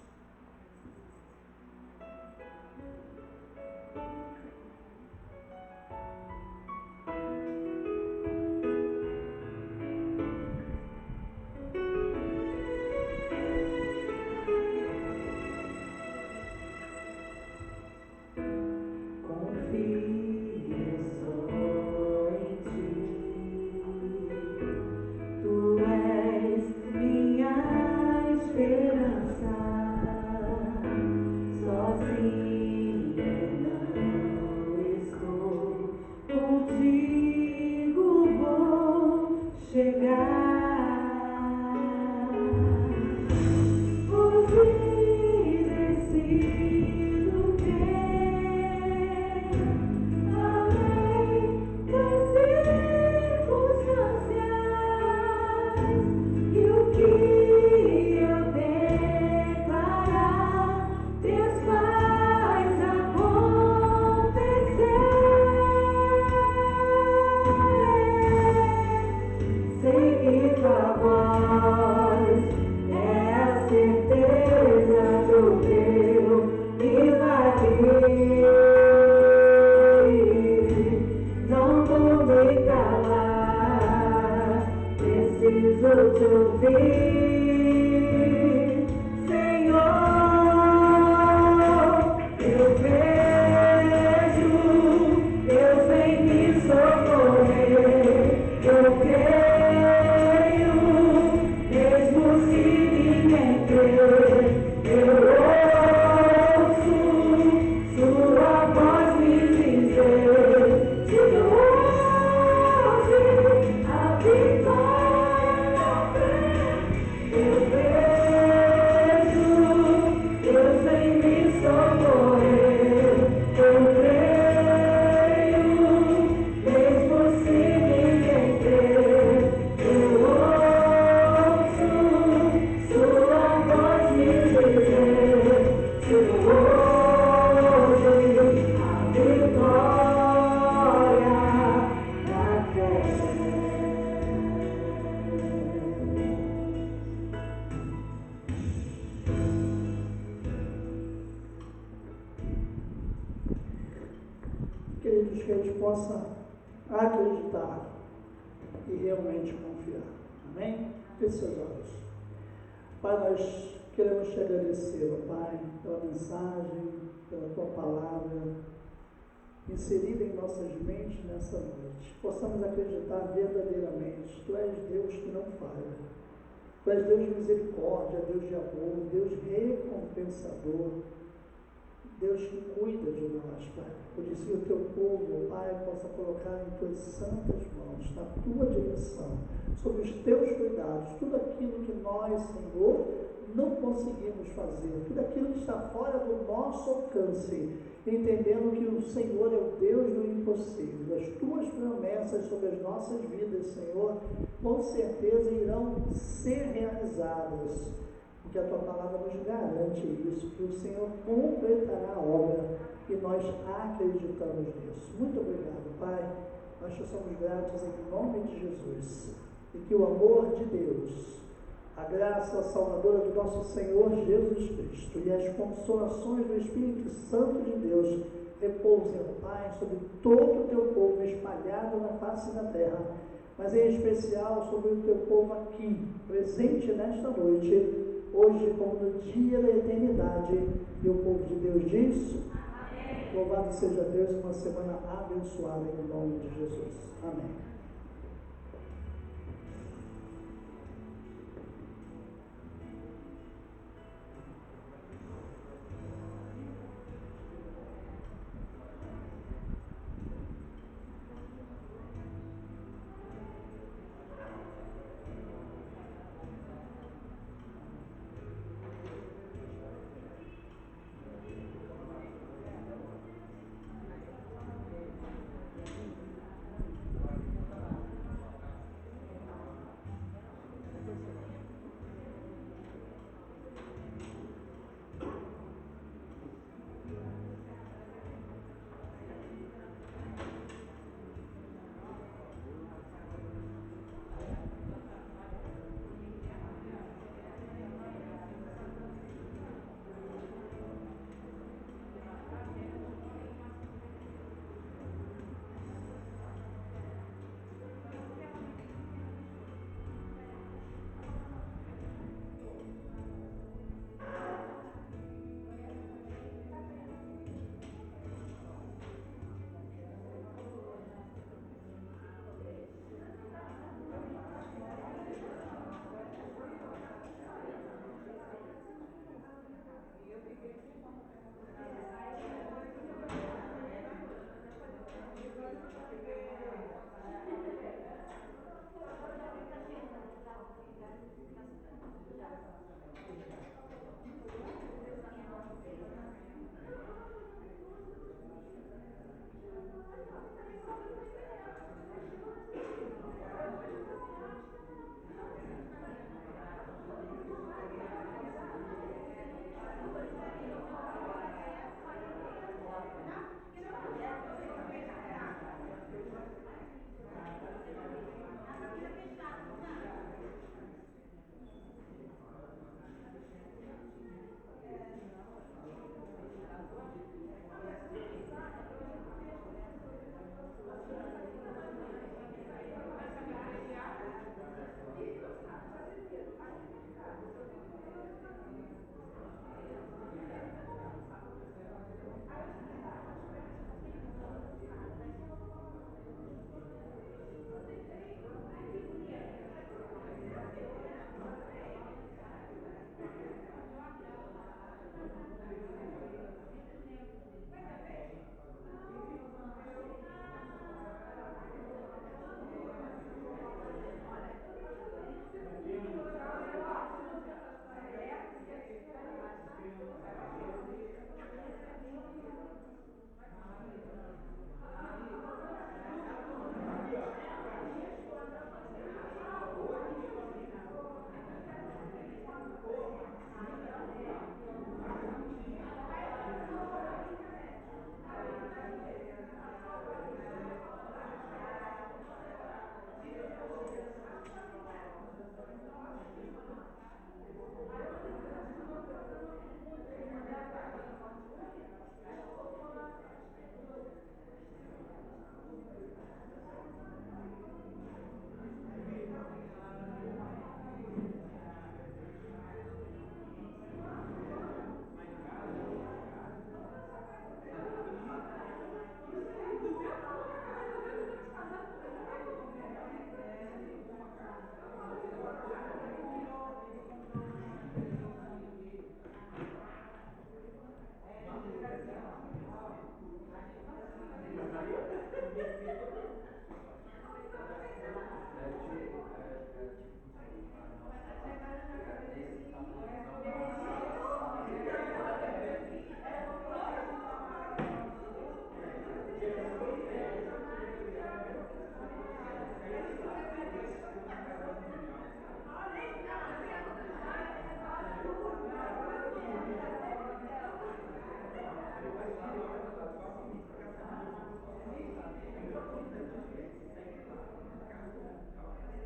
Queridos, que a gente possa acreditar e realmente confiar. Amém? Feche seus olhos. Pai, nós queremos te agradecer, ó Pai, pela mensagem, pela tua palavra inserida em nossas mentes nessa noite. Possamos acreditar verdadeiramente. Tu és Deus que não falha. Tu és Deus de misericórdia, Deus de amor, Deus recompensador, Deus que cuida de nós, Pai. Por isso que o teu povo, Pai, possa colocar em tuas santas mãos, na tua direção, sob os teus cuidados, tudo aquilo que nós, Senhor, não conseguimos fazer, tudo aquilo que está fora do nosso alcance, entendendo que o Senhor é o Deus do impossível. As tuas promessas sobre as nossas vidas, Senhor, com certeza irão ser realizadas, porque a tua palavra nos garante isso, que o Senhor completará a obra e nós acreditamos nisso. Muito obrigado, Pai. Nós te somos gratos em nome de Jesus. e que o amor de Deus, a graça salvadora do nosso Senhor Jesus Cristo e as consolações do Espírito Santo de Deus repousem, Pai, sobre todo o teu povo espalhado na face da terra, mas em especial sobre o teu povo aqui, presente nesta noite, hoje como no dia da eternidade. E o povo de Deus diz: amém. Louvado seja Deus, uma semana abençoada em nome de Jesus. Amém.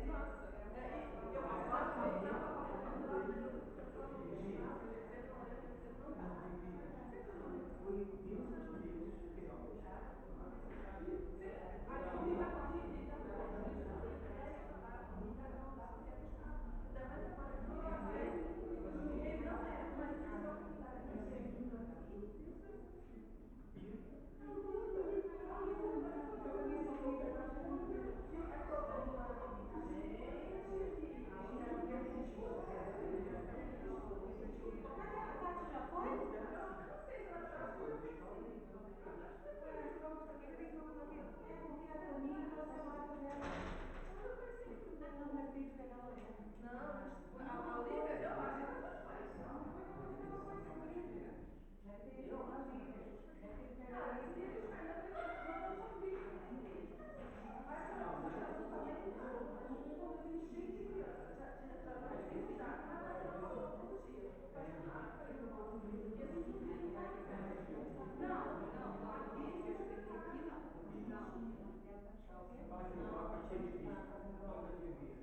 Nossa, Nota de vir.